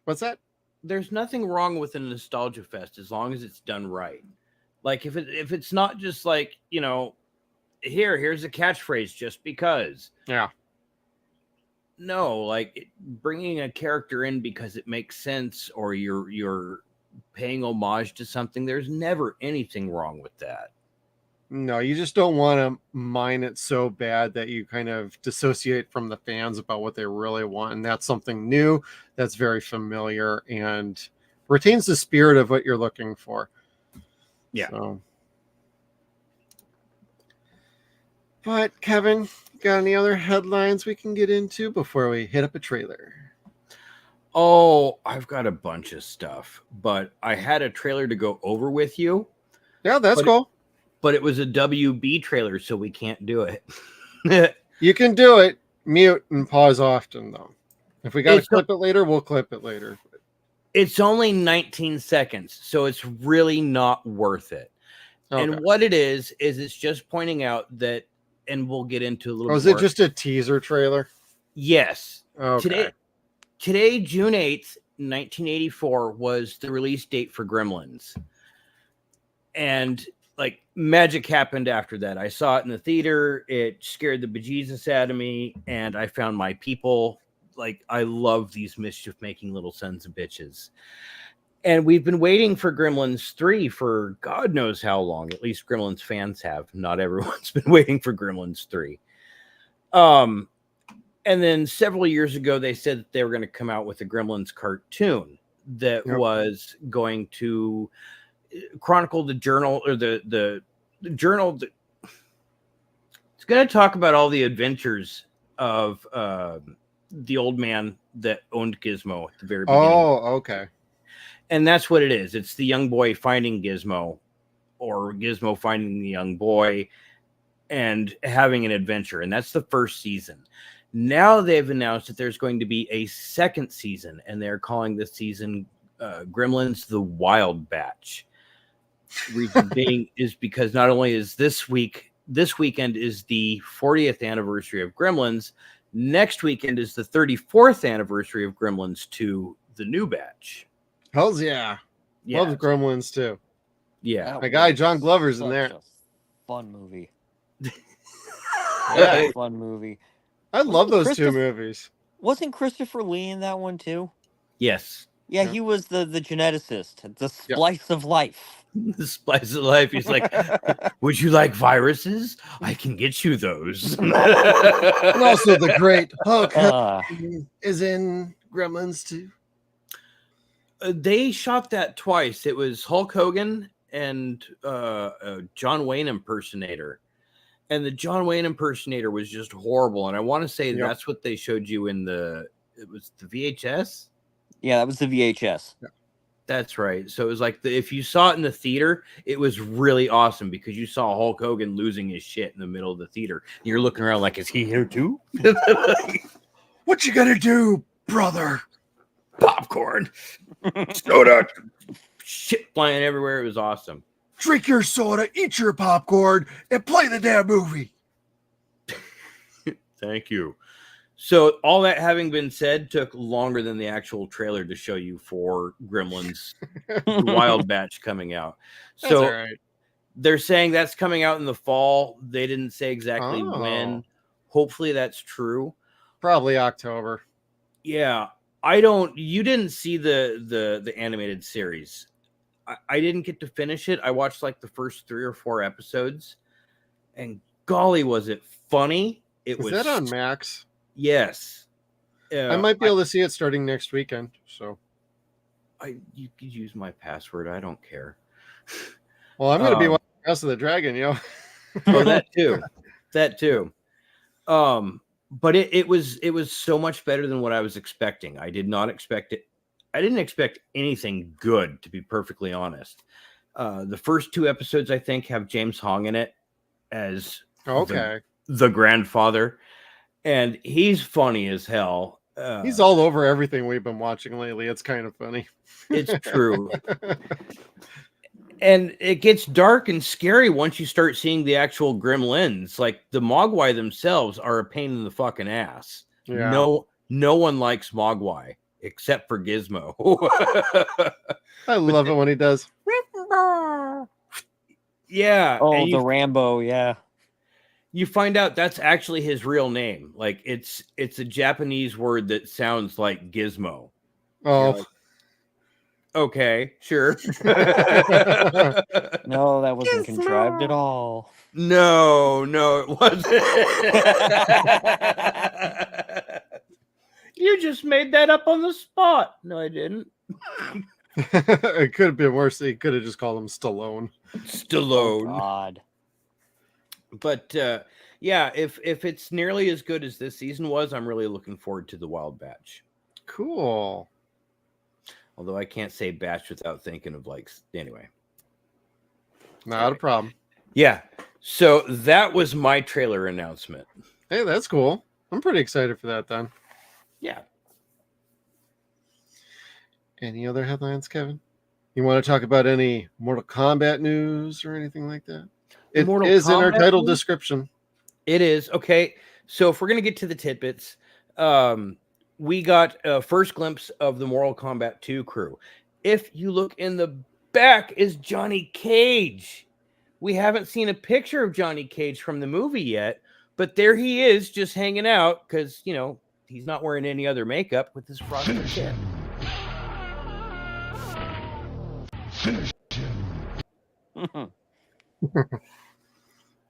What's that? There's nothing wrong with a nostalgia fest as long as it's done right. Like if it's not just like, here's a catchphrase just because. Yeah. No, like bringing a character in because it makes sense, or you're paying homage to something. There's never anything wrong with that. No, you just don't want to mine it so bad that you kind of dissociate from the fans about what they really want. And that's something new, that's very familiar, and retains the spirit of what you're looking for. Yeah. So. But, Kevin, got any other headlines we can get into before we hit up a trailer? Oh, I've got a bunch of stuff, but I had a trailer to go over with you. Yeah, that's cool. But it was a WB trailer, so we can't do it. You can do it. Mute and pause often, though. If we got to clip it later, we'll clip it later. It's only 19 seconds, so it's really not worth it. Okay. And what it is it's just pointing out that, and we'll get into a little bit more. Was it just a teaser trailer? Yes. Okay. Today, June 8th, 1984, was the release date for Gremlins. And magic happened after that. I saw it in the theater. It scared the bejesus out of me, and I found my people. I love these mischief-making little sons of bitches. And we've been waiting for Gremlins 3 for God knows how long. At least Gremlins fans have. Not everyone's been waiting for Gremlins 3. And then several years ago, they said that they were going to come out with a Gremlins cartoon that was going to chronicle the journal, or the journal that it's going to talk about all the adventures of the old man that owned Gizmo at the very beginning. Oh, okay. And that's what it is. It's the young boy finding Gizmo, or Gizmo finding the young boy and having an adventure. And that's the first season. Now they've announced that there's going to be a second season, and they're calling this season Gremlins: The Wild Batch. Reason being is because not only is this weekend is the 40th anniversary of Gremlins, next weekend is the 34th anniversary of Gremlins 2, The New Batch. Hells yeah. Yeah, Love Gremlins too. yeah. My guy John Glover's in Such there. a fun movie. Yeah. Fun movie. I love those two Christopher- movies. Wasn't Christopher Lee in that one too? Yes. Yeah, Yeah. he was the geneticist, the splice of life. The spice of life. He's like, would you like viruses? I can get you those. And also the great Hulk Uh, is in Gremlins too. They shot that twice. It was Hulk Hogan and John Wayne impersonator. And the John Wayne impersonator was just horrible. And I want to say that's what they showed you in it was the VHS? yeah, that was the VHS. That's right. So it was like if you saw it in the theater, it was really awesome because you saw Hulk Hogan losing his shit in the middle of the theater. And you're looking around like, is he here too? What you gonna do, brother? Popcorn, soda, shit flying everywhere. It was awesome. Drink your soda, eat your popcorn, and play the damn movie. Thank you. So all that having been said, took longer than the actual trailer to show you for Gremlins The Wild Batch coming out. So all right. they're saying that's coming out in the fall. They didn't say exactly when. Hopefully that's true. Probably October. Yeah. You didn't see the animated series. I didn't get to finish it. I watched like the first 3 or 4 episodes, and golly, was it funny. Is that on Max? Yes. I might be able to see it starting next weekend. So you could use my password. I don't care. well, I'm gonna be watching House of the Dragon, yo. Oh, that too. But it was so much better than what I was expecting. I did not expect it. I didn't expect anything good, to be perfectly honest. The first 2 episodes, I think, have James Hong in it as the grandfather, and he's funny as hell. He's all over everything we've been watching lately. It's kind of funny. It's true. And it gets dark and scary once you start seeing the actual gremlins. Like the Mogwai themselves are a pain in the fucking ass. Yeah. No one likes Mogwai except for Gizmo. I love it when he does. Yeah. Oh, the Rambo, yeah. You find out that's actually his real name. Like it's a Japanese word that sounds like Gizmo. Oh, like, okay, sure. No, that wasn't contrived at all. No, it wasn't. You just made that up on the spot. No, I didn't. it could have been worse. He could have just called him Stallone. Stallone. Oh, God. But yeah, if it's nearly as good as this season was, I'm really looking forward to the Wild Batch. Cool. Although I can't say batch without thinking of anyway. Not a problem. Yeah. So that was my trailer announcement. Hey, that's cool. I'm pretty excited for that then. Yeah. Any other headlines, Kevin? You want to talk about any Mortal Kombat news or anything like that? It is in our title description. It is. Okay. So if we're going to get to the tidbits, we got a first glimpse of the Mortal Kombat 2 crew. If you look in the back is Johnny Cage. We haven't seen a picture of Johnny Cage from the movie yet, but there he is just hanging out because, he's not wearing any other makeup with his frosted tip.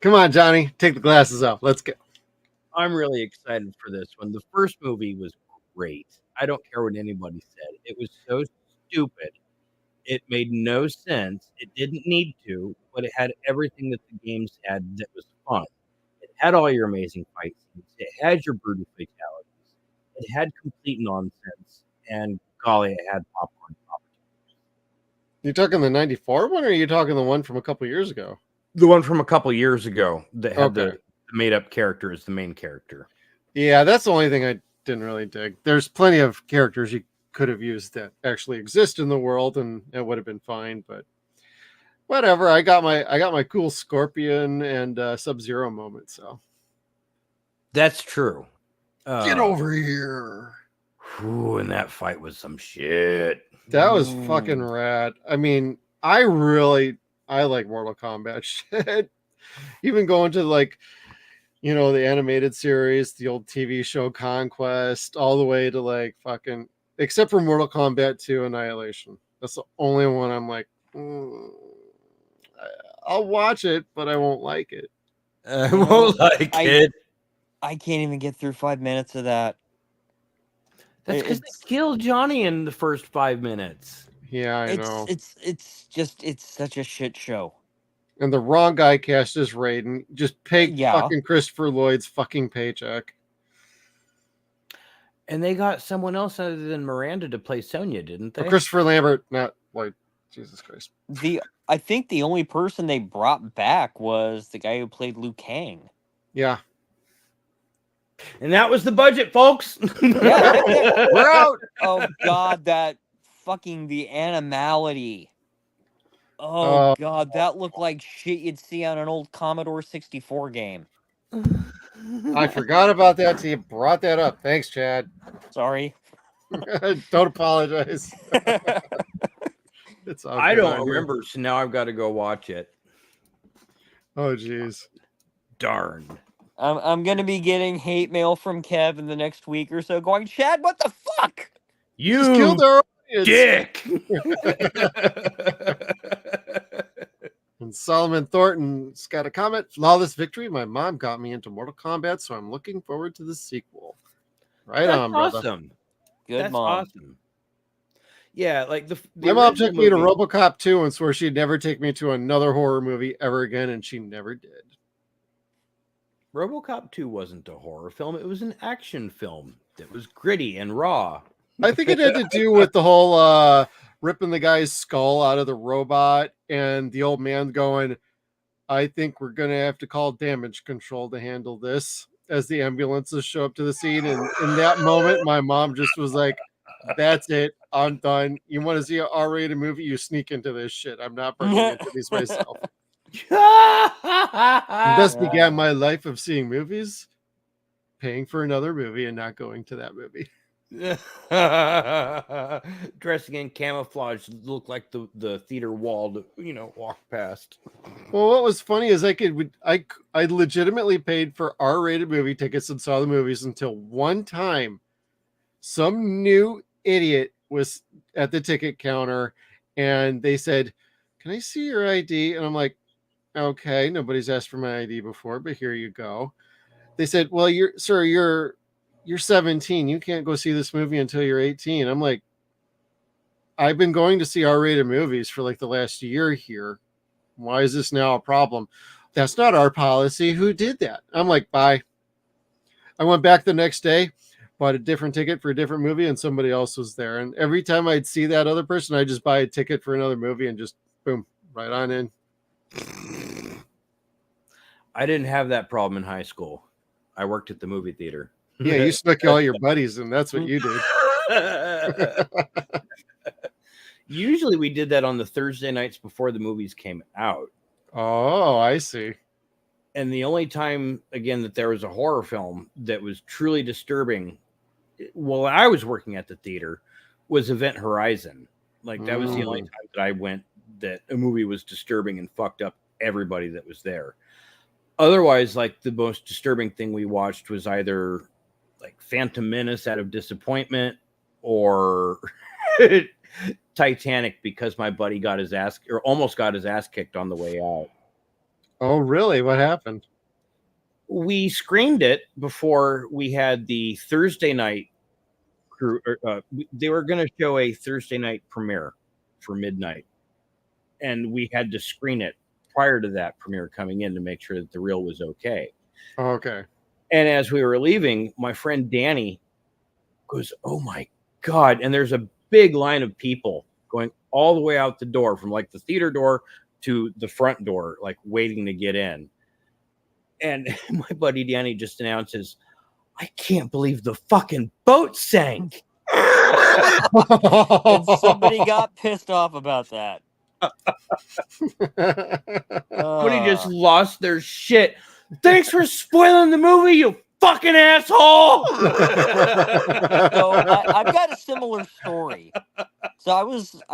Come on, Johnny. Take the glasses off. Let's go. I'm really excited for this one. The first movie was great. I don't care what anybody said. It was so stupid. It made no sense. It didn't need to, but it had everything that the games had that was fun. It had all your amazing fight scenes. It had your brutal fatalities. It had complete nonsense. And golly, it had popcorn. You talking the 94 one, or are you talking the one from a couple years ago? The one from a couple years ago that had Okay. the made-up character as the main character. Yeah, that's the only thing I didn't really dig. There's plenty of characters you could have used that actually exist in the world, and it would have been fine. But whatever. I got my cool Scorpion and Sub-Zero moment. So That's true. get over here. Whew, and that fight was some shit. That was fucking rad. I mean, I like Mortal Kombat shit. Even going to like, the animated series, the old TV show Conquest, all the way to like fucking, except for Mortal Kombat 2 Annihilation. That's the only one I'm like, I'll watch it, but I won't like it. I won't like it. I can't even get through 5 minutes of that. That's because they killed Johnny in the first 5 minutes. Yeah, I know. It's such a shit show. And the wrong guy cast as Raiden. Just paid fucking Christopher Lloyd's fucking paycheck. And they got someone else other than Miranda to play Sonya, didn't they? Christopher Lambert, not Lloyd. Jesus Christ. I think the only person they brought back was the guy who played Liu Kang. Yeah. And that was the budget, folks. Yeah, we're out. Oh God, the animality. Oh God, that looked like shit you'd see on an old Commodore 64 game. I forgot about that till you brought that up. Thanks, Chad. Sorry. Don't apologize. It's I don't remember, so now I've got to go watch it. Oh, jeez. Darn. I'm going to be getting hate mail from Kev in the next week or so going, Chad, what the fuck? You just killed our audience. Dick. And Solomon Thornton's got a comment. Flawless victory. My mom got me into Mortal Kombat, so I'm looking forward to the sequel. Right That's on, brother. Awesome. Good That's mom. awesome. Yeah, like the my mom took me to RoboCop 2 and swore she'd never take me to another horror movie ever again, and she never did. RoboCop 2 wasn't a horror film. It was an action film that was gritty and raw. I think it had to do with the whole ripping the guy's skull out of the robot and the old man going, I think we're going to have to call damage control to handle this, as the ambulances show up to the scene. And in that moment, my mom just was like, that's it. I'm done. You want to see an R-rated movie? You sneak into this shit. I'm not bringing into these myself. Thus began my life of seeing movies, paying for another movie, and not going to that movie. Dressing in camouflage to look like the theater wall to walk past. Well, what was funny is I legitimately paid for R-rated movie tickets and saw the movies until one time some new idiot was at the ticket counter and they said, "Can I see your ID?" And I'm like, "Okay, nobody's asked for my ID before, but here you go." They said, "Well, you're 17. You can't go see this movie until you're 18. I'm like, I've been going to see R-rated movies for like the last year here. Why is this now a problem? That's not our policy. Who did that? I'm like, bye. I went back the next day, bought a different ticket for a different movie, and somebody else was there. And every time I'd see that other person, I'd just buy a ticket for another movie and just boom, right on in. I didn't have that problem in high school. I worked at the movie theater. Yeah, you snuck all your buddies, and that's what you did. Usually we did that on the Thursday nights before the movies came out. Oh, I see. And the only time, again, that there was a horror film that was truly disturbing while I was working at the theater was Event Horizon. Like, that was the only time that I went that a movie was disturbing and fucked up everybody that was there. Otherwise, like, the most disturbing thing we watched was either like Phantom Menace out of disappointment or Titanic because my buddy got his ass or almost got his ass kicked on the way out. Oh, really? What happened? We screened it before we had the Thursday night crew. They were going to show a Thursday night premiere for midnight, and we had to screen it prior to that premiere coming in to make sure that the reel was okay. Oh, okay. And as we were leaving, my friend Danny goes, "Oh my God." And there's a big line of people going all the way out the door from like the theater door to the front door, like waiting to get in. And my buddy Danny just announces, I can't believe the fucking boat sank. And somebody got pissed off about that. Somebody just lost their shit. Thanks for spoiling the movie, you fucking asshole. So I've got a similar story. So I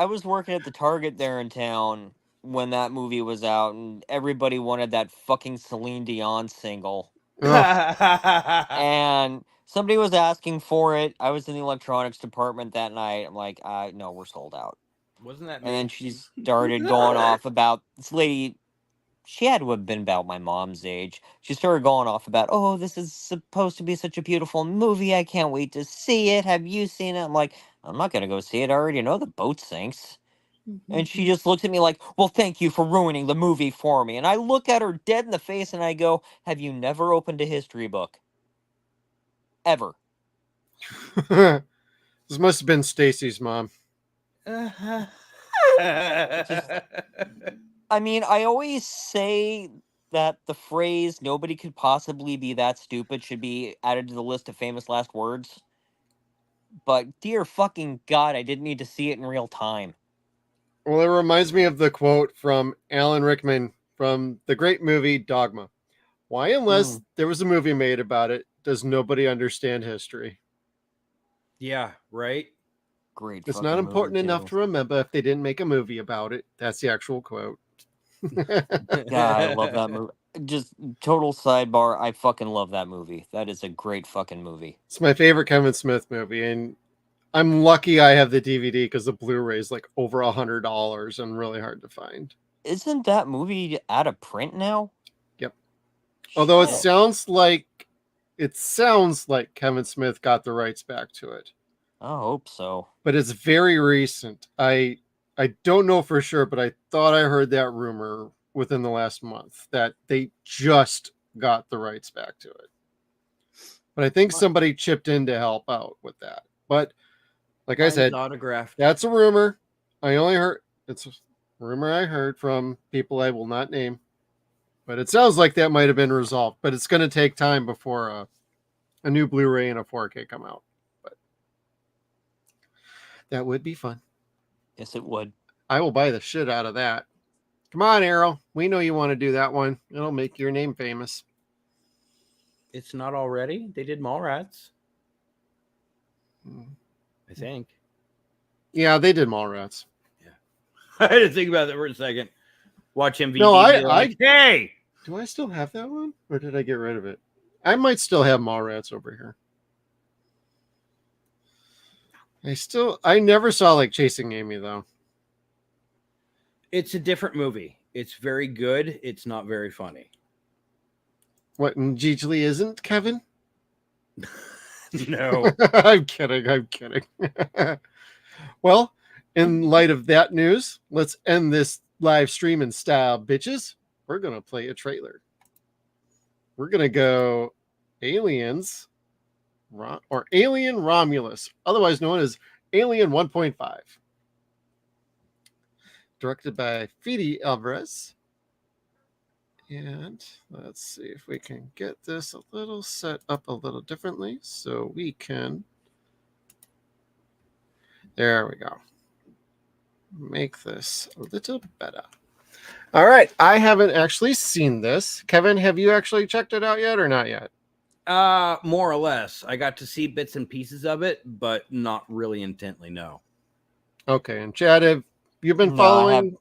was working at the Target there in town when that movie was out, and everybody wanted that fucking Celine Dion single. And somebody was asking for it. I was in the electronics department that night. I'm like, no, we're sold out. Wasn't that And me? then she started going off about this lady. She had to have been about my mom's age. She started going off about, oh, this is supposed to be such a beautiful movie. I can't wait to see it. Have you seen it? I'm like, I'm not going to go see it. I already know the boat sinks. And she just looks at me like, well, thank you for ruining the movie for me. And I look at her dead in the face and I go, have you never opened a history book? Ever. This must have been Stacy's mom. I mean, I always say that the phrase nobody could possibly be that stupid should be added to the list of famous last words. But dear fucking God, I didn't need to see it in real time. Well, it reminds me of the quote from Alan Rickman from the great movie Dogma. Why, unless there was a movie made about it, does nobody understand history? Yeah, right. Great. It's not important enough to remember if they didn't make a movie about it. That's the actual quote. God, I love that movie. Just total sidebar. I fucking love that movie. That is a great fucking movie. It's my favorite Kevin Smith movie, and I'm lucky I have the DVD because the Blu-ray is like over $100 and really hard to find. Isn't that movie out of print now? Yep. Although it Shit. sounds like Kevin Smith got the rights back to it. I hope so. But it's very recent. I don't know for sure, but I thought I heard that rumor within the last month that they just got the rights back to it. But I think somebody chipped in to help out with that. But like I said, autographed. that's a rumor. It's a rumor I heard from people I will not name. But it sounds like that might have been resolved. But it's going to take time before a new Blu-ray and a 4K come out. But that would be fun. Yes, it would. I will buy the shit out of that. Come on, Arrow. We know you want to do that one. It'll make your name famous. It's not already. They did Mallrats, I think. Yeah, they did Mallrats. Yeah. I had to think about that for a second. Watch MVP. No, hey! Do I still have that one? Or did I get rid of it? I might still have Mallrats over here. I never saw like Chasing Amy though. It's a different movie. It's very good. It's not very funny. What, and Gigli isn't, Kevin? No. I'm kidding. Well, in light of that news, let's end this live stream in style, bitches. We're going to play a trailer. We're going to go Aliens, or Alien Romulus, otherwise known as Alien 1.5. Directed by Fede Alvarez. And let's see if we can get this a little set up a little differently so we can. There we go. Make this a little better. All right. I haven't actually seen this. Kevin, have you actually checked it out yet or not yet? More or less. I got to see bits and pieces of it, but not really intently, no. Okay. And Chad, have you been following?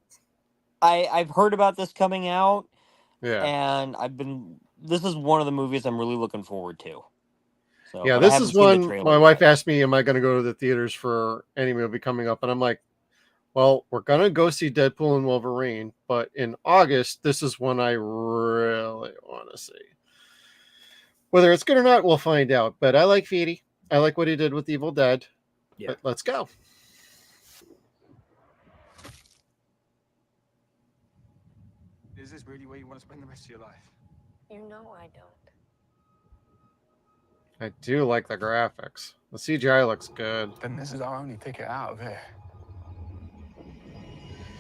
I've heard about this coming out. Yeah. And this is one of the movies I'm really looking forward to. So, yeah, this is one my wife asked me, am I going to go to the theaters for any movie coming up? And I'm like, well, we're going to go see Deadpool and Wolverine, but in August, this is one I really want to see. Whether it's good or not, we'll find out. But I like Fede. I like what he did with Evil Dead. Yeah. But let's go. Is this really where you want to spend the rest of your life? You know I don't. I do like the graphics. The CGI looks good. Then this is our only ticket out of here.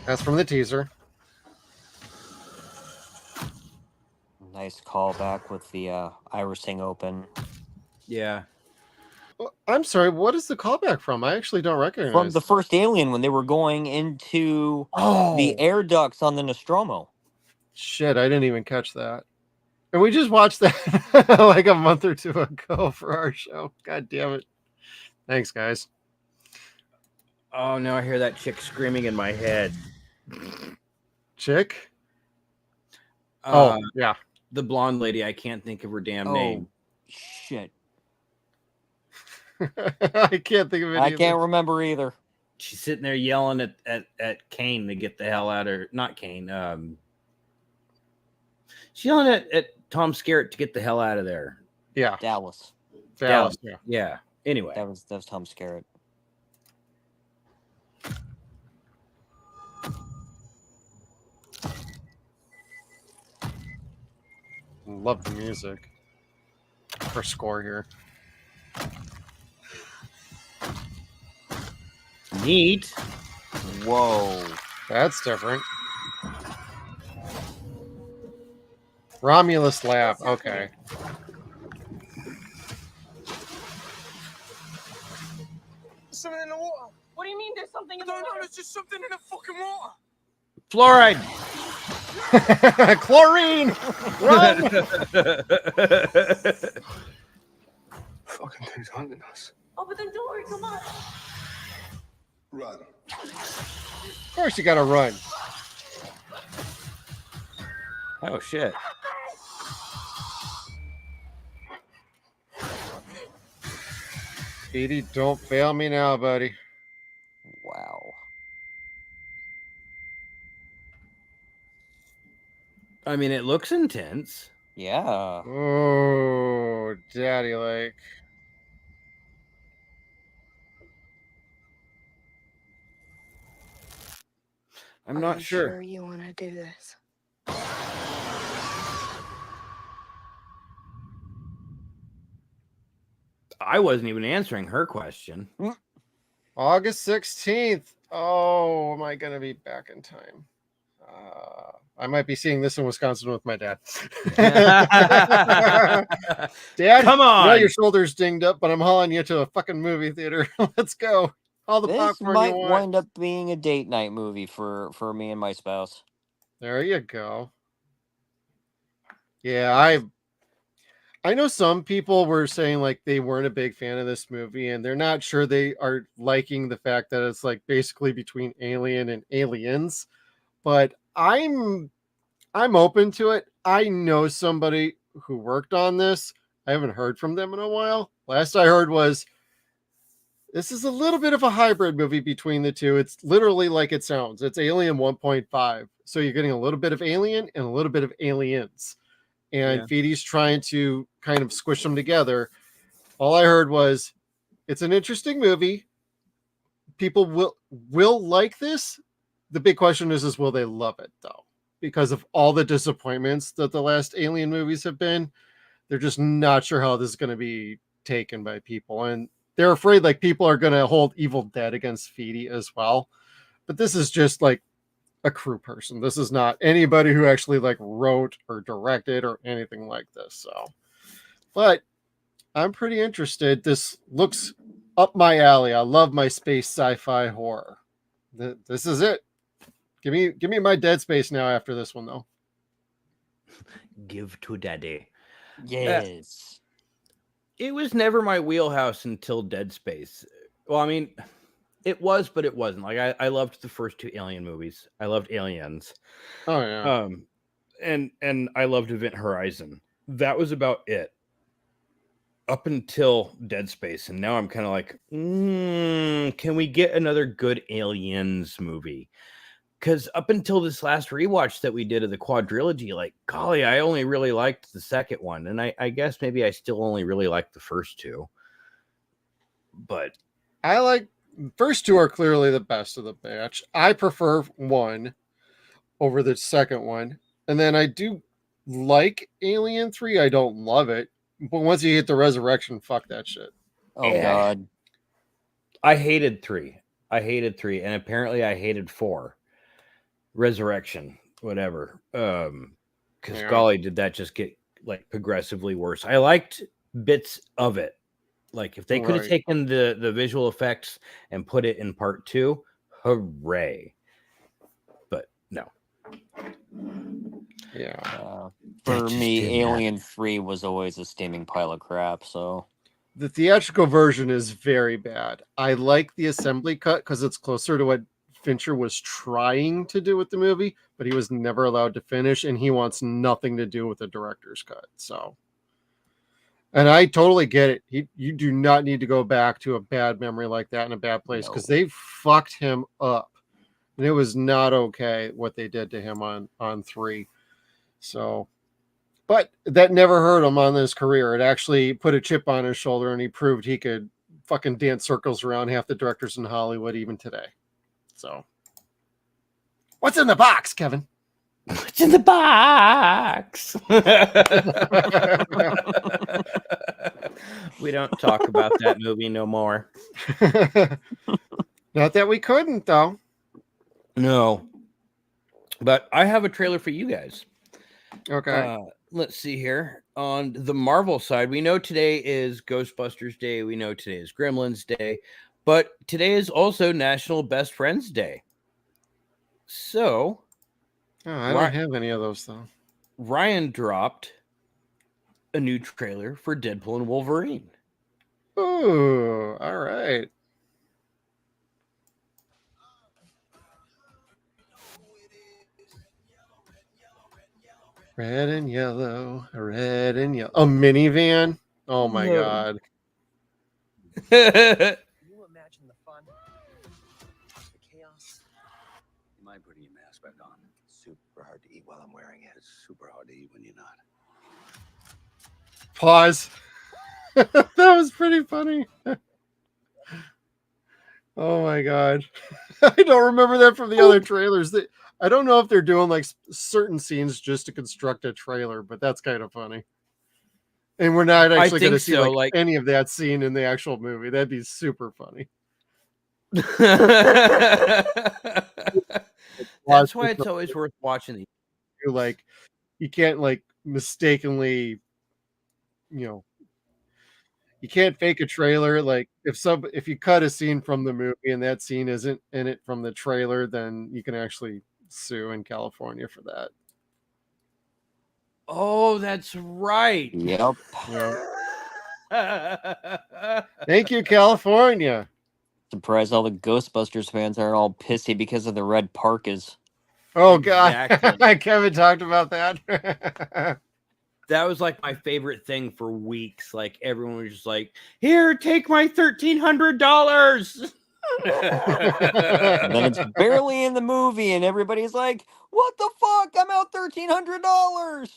That's from the teaser. Nice callback with the irising open. Yeah. I'm sorry, what is the callback from? I actually don't recognize. From the first Alien when they were going into the air ducts on the Nostromo. Shit, I didn't even catch that. And we just watched that like a month or two ago for our show. God damn it. Thanks, guys. Oh, now I hear that chick screaming in my head. Chick? Uh, yeah. the blonde lady. I can't think of her damn name. Shit. I can't think of it I either. can't remember either. She's sitting there yelling at Kane to get the hell out of not Kane. She's yelling at Tom Skerritt to get the hell out of there. Yeah. Dallas. Yeah. Anyway. That was Tom Skerritt. Love the music. Or score here. Neat. Whoa. That's different. Romulus Lab. Okay. Something in the water. What do you mean there's something in the No, water? there's just something in the fucking water. Fluoride. Chlorine! Run! Fucking thing's hunting us. Open the door, come on. Run. Of course you gotta run. Oh shit. Edie, don't fail me now, buddy. Wow. I mean, it looks intense. Yeah. Oh, Daddy Lake. I'm not sure. you want to do this? I wasn't even answering her question. August 16th. Oh, am I going to be back in time? I might be seeing this in Wisconsin with my dad. Dad, Come on. I know your shoulder's dinged up, but I'm hauling you to a fucking movie theater. Let's go. All the This popcorn might you want. wind up being a date night movie for me and my spouse. There you go. Yeah, I know some people were saying like they weren't a big fan of this movie and they're not sure they are liking the fact that it's like basically between Alien and Aliens, but I'm open to it. I know somebody who worked on this. I haven't heard from them in a while. Last I heard was this is a little bit of a hybrid movie between the two. It's literally like it sounds. It's Alien 1.5. So you're getting a little bit of Alien and a little bit of Aliens. And Yeah. Feedy's trying to kind of squish them together. All I heard was it's an interesting movie. People will like this. The big question is will they love it though? Because of all the disappointments that the last Alien movies have been, they're just not sure how this is going to be taken by people. And they're afraid like people are going to hold Evil Dead against Feedy as well. But this is just like a crew person. This is not anybody who actually like wrote or directed or anything like this. So, but I'm pretty interested. This looks up my alley. I love my space sci-fi horror. This is it. Give me my Dead Space now after this one though. Give to daddy. Yes. It was never my wheelhouse until Dead Space. Well, I mean, it was, but it wasn't. Like I loved the first two Alien movies. I loved Aliens. Oh yeah. And I loved Event Horizon. That was about it. Up until Dead Space, and now I'm kind of like, can we get another good Aliens movie? Because up until this last rewatch that we did of the quadrilogy, like, golly, I only really liked the second one, and I guess maybe I still only really liked the first two. But I like first two are clearly the best of the batch. I prefer one over the second one, and then I do like Alien 3. I don't love it, but once you hit the resurrection, fuck that shit. Oh Yeah. God. I hated 3. And apparently I hated 4. Resurrection, whatever. Because Yeah. golly, did that just get like progressively worse. I liked bits of it. Like if they could have Right. taken the visual effects and put it in part 2, hooray. But no. Yeah. For just me, didn't Alien 3 was always a steaming pile of crap. So The theatrical version is very bad. I like the assembly cut because it's closer to what Fincher was trying to do with the movie, but he was never allowed to finish, and he wants nothing to do with the director's cut. So, and I totally get it. You do not need to go back to a bad memory like that in a bad place because No. they fucked him up, and it was not okay what they did to him on 3. So, but that never hurt him on his career. It actually put a chip on his shoulder, and he proved he could fucking dance circles around half the directors in Hollywood even today. So, what's in the box, Kevin? What's in the box? We don't talk about that movie no more. Not that we couldn't, though. No. But I have a trailer for you guys. Okay. Let's see here. On the Marvel side, we know today is Ghostbusters Day. We know today is Gremlins Day. But today is also National Best Friends Day. So, Oh, I don't have any of those, though. Ryan dropped a new trailer for Deadpool and Wolverine. Ooh, all right. Red and yellow, red and yellow. A minivan? Oh my No. god. Can you imagine the fun? The chaos? You mind putting your mask back on? Super hard to eat while I'm wearing it. It's super hard to eat when you're not. Pause. That was pretty funny. Oh my god. I don't remember that from the other trailers. I don't know if they're doing like certain scenes just to construct a trailer, but that's kind of funny. And we're not actually going to think see so, like any of that scene in the actual movie. That'd be super funny. That's why it's always worth watching these. Like, you can't like mistakenly, you can't fake a trailer. Like if you cut a scene from the movie and that scene isn't in it from the trailer, then you can actually sue in California for that. Oh, that's right. yep. Thank you, California. Surprised all the Ghostbusters fans aren't all pissy because of the red parkas. Oh god. Exactly. Kevin talked about that. That was like my favorite thing for weeks. Like everyone was just like, "Here, take my $1,300." And then it's barely in the movie, and everybody's like, "What the fuck? I'm out $1,300."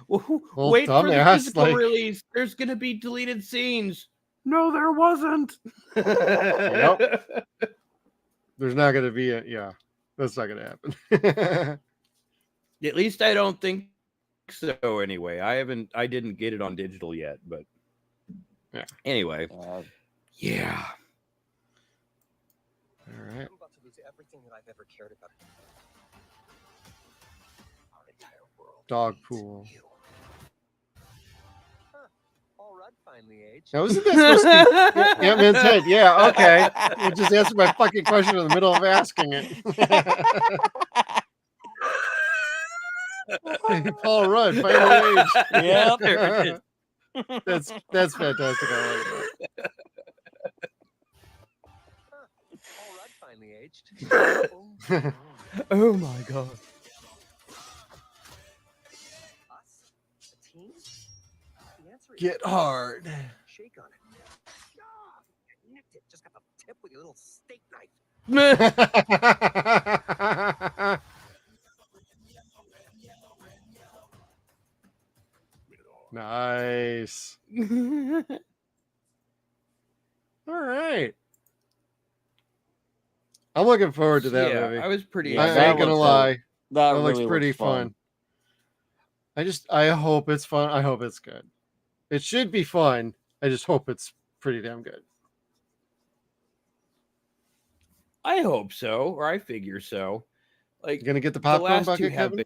Well, Well, wait for the dumbass, physical like- release. There's gonna be deleted scenes. No, there wasn't. Yep. There's not going to be yeah. That's not going to happen. At least I don't think so. Anyway, I didn't get it on digital yet, but Yeah. Anyway, yeah. All right. I'm about to lose everything that I've ever cared about. Our entire world. Dog needs pool. you. Huh. All right, finally aged. Now, isn't that supposed to be Ant-Man's head? Yeah, okay. You just answered my fucking question in the middle of asking it. Paul Rudd, finally aged. Yep. There it is. That's fantastic. I like that. All right, finally aged. Oh my god. Us? A team? The answer is Get hard. shake on it. Ah, you nicked it. Just got the tip with your little steak knife. Nice. All right. I'm looking forward to that Yeah, movie. I was pretty. Yeah, I that ain't gonna looks- lie. That That looks really pretty looks fun. I hope it's fun. I hope it's good. It should be fun. I just hope it's pretty damn good. I hope so, or I figure so. Like You gonna get the the popcorn last two bucket, have Kevin? been.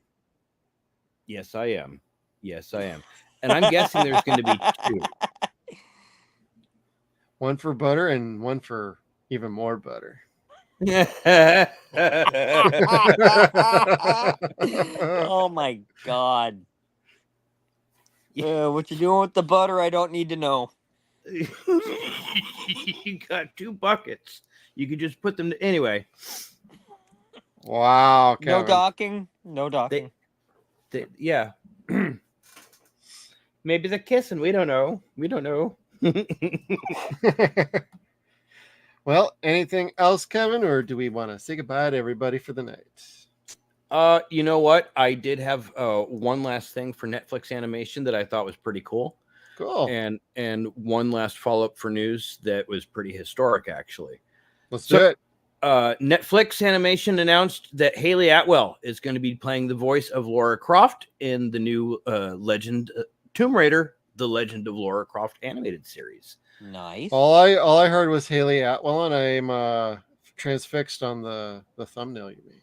Yes, I am. Yes, I am. and I'm guessing there's going to be 2. One for butter and one for even more butter. Oh my god. What you doing with the butter? I don't need to know. You got 2 buckets. You could just put them anyway. Wow, Kevin. No docking. No docking. Yeah. Maybe they're kissing. We don't know. We don't know. Well, anything else, Kevin, or do we want to say goodbye to everybody for the night? You know what? I did have one last thing for Netflix animation that I thought was pretty cool. Cool. And one last follow-up for news that was pretty historic, actually. Let's do it. Netflix Animation announced that Haley Atwell is going to be playing the voice of Lara Croft in the new Tomb Raider: The Legend of Lara Croft animated series. Nice. All I heard was Haley Atwell, and I'm transfixed on the thumbnail you made.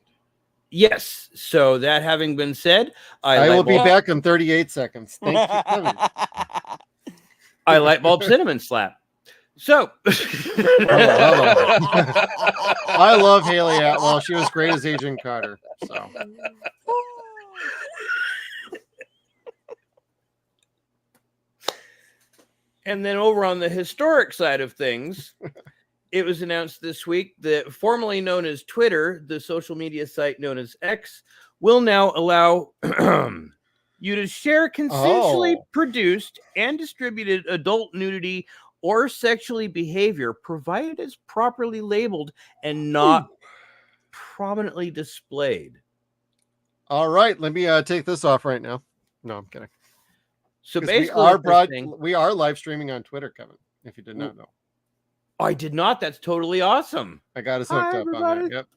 Yes. So that having been said, I will be back in 38 seconds. Thank you, Kevin. I light bulb cinnamon slap. So I love Haley Atwell. She was great as Agent Carter. So and then over on the historic side of things, it was announced this week that formerly known as Twitter, the social media site known as X, will now allow you to share consensually produced and distributed adult nudity or sexually behavior, provided it's properly labeled and not prominently displayed. all right, let me take this off right now. No, I'm kidding. So 'Cause basically, we are live streaming on Twitter, Kevin, if you did not know. I did not. That's totally awesome. I got us hooked up on that. Yep.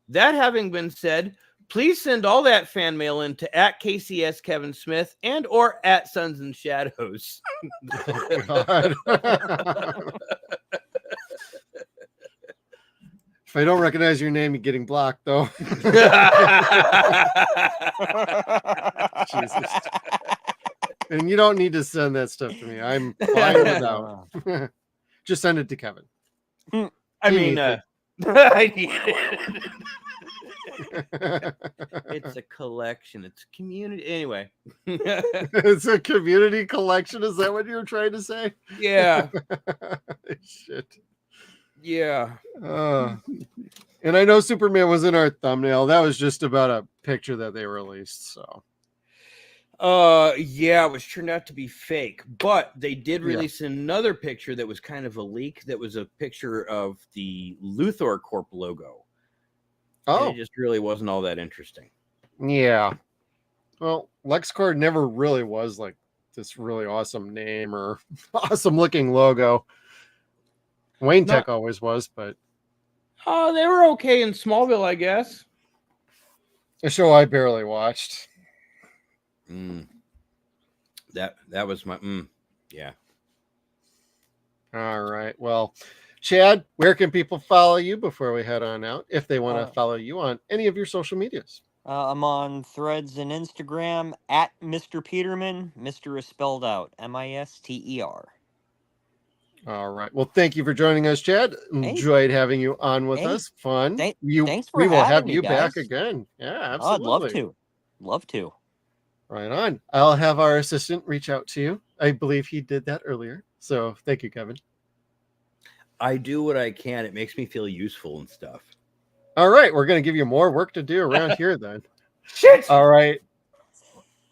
That having been said, please send all that fan mail in to @KCS Kevin Smith and or @SunsAndShadows. Oh, God. If I don't recognize your name, you're getting blocked, though. Jesus. And you don't need to send that stuff to me. I'm fine without. Just send it to Kevin. I mean, I need it. It's a collection. It's a community. Anyway. It's a community collection. Is that what you were trying to say? Yeah. Shit. Yeah. And I know Superman was in our thumbnail. That was just about a picture that they released. So. Yeah, it was turned out to be fake, but they did release another picture that was kind of a leak. That was a picture of the Luthor Corp logo. Oh, and it just really wasn't all that interesting. Yeah. Well, LexCorp never really was like this really awesome name or awesome looking logo. Wayne Tech always was, but they were okay in Smallville, I guess. A show I barely watched. That was my yeah. All right. Well, Chad, where can people follow you before we head on out if they want to follow you on any of your social medias? I'm on Threads and Instagram at Mr. Peterman. Mr. is spelled out Mister. All right. Well, thank you for joining us, Chad. Enjoyed having you on with us. Fun. Thanks for we will have having you me, back guys. again. Yeah, absolutely. Oh, I'd love to. Love to. Right on. I'll have our assistant reach out to you. I believe he did that earlier. So thank you, Kevin. I do what I can. It makes me feel useful and stuff. All right. We're going to give you more work to do around here then. Shit. All right.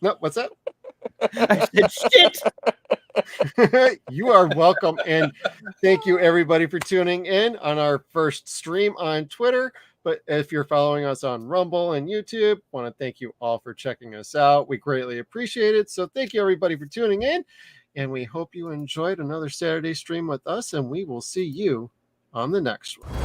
No, what's that? I said shit. You are welcome. And thank you, everybody, for tuning in on our first stream on Twitter. But if you're following us on Rumble and YouTube, want to thank you all for checking us out. We greatly appreciate it. So thank you, everybody, for tuning in. And we hope you enjoyed another Saturday stream with us. And we will see you on the next one.